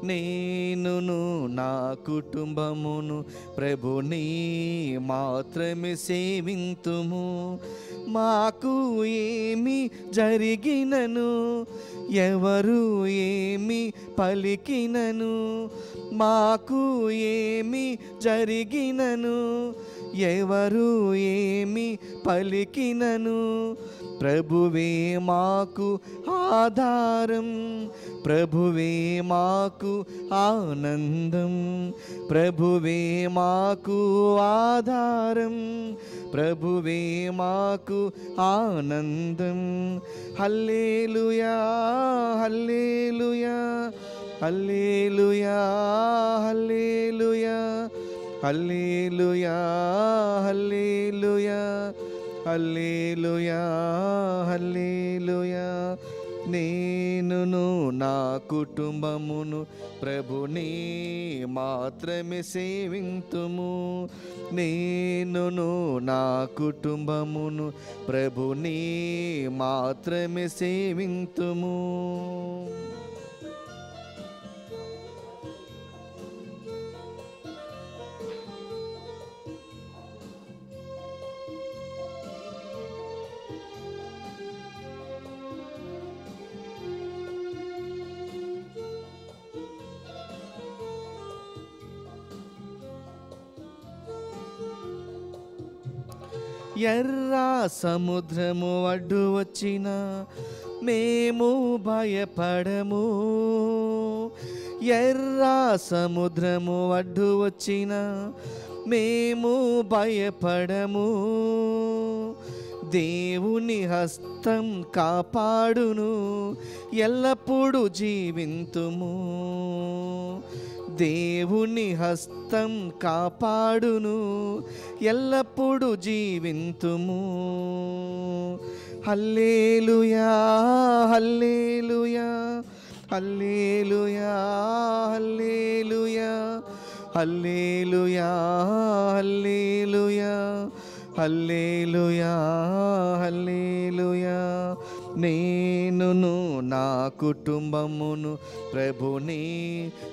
నేనును నా కుటుంబమును ప్రభుని మాత్రమే సేవింతుము. మాకు ఏమి జరిగినను ఎవరు ఏమి పలికినను, మాకు ఏమి జరిగినను ఎవరు ఏమి పలికినను, ప్రభువే మాకు ఆధారం, ప్రభువే మాకు ఆనందం, ప్రభువే మాకు ఆధారం, ప్రభువే మాకు ఆనందం. హల్లెలూయా హల్లెలూయా హల్లెలూయా హల్లెలూయా హల్లెలూయా హల్లెలూయా హల్లెలూయా హల్లెలూయా. నేనును నా కుటుంబమును ప్రభుని మాత్రమే సేవింతుము. నేనును నా కుటుంబమును ప్రభుని మాత్రమే సేవింతుము. ఎర్ర సముద్రము అడ్డు వచ్చిన మేము భయపడము. ఎర్ర సముద్రము అడ్డు వచ్చిన మేము భయపడము. దేవుని హస్తం కాపాడును, ఎల్లప్పుడూ జీవింతుము. దేవుని హస్తం కాపాడును, ఎల్లప్పుడూ జీవింతుము. హల్లెలూయా హల్లెలూయా హల్లెలూయా హల్లెలూయా హల్లెలూయా హల్లెలూయా హల్లెలూయా హల్లెలూయా. నేనును నా కుటుంబమును ప్రభుని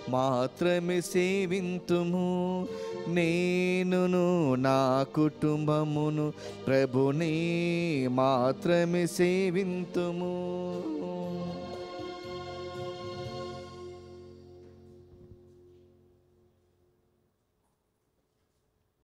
మాత్రమే సేవింతుము. నేనును నా కుటుంబమును ప్రభుని మాత్రమే సేవింతుము.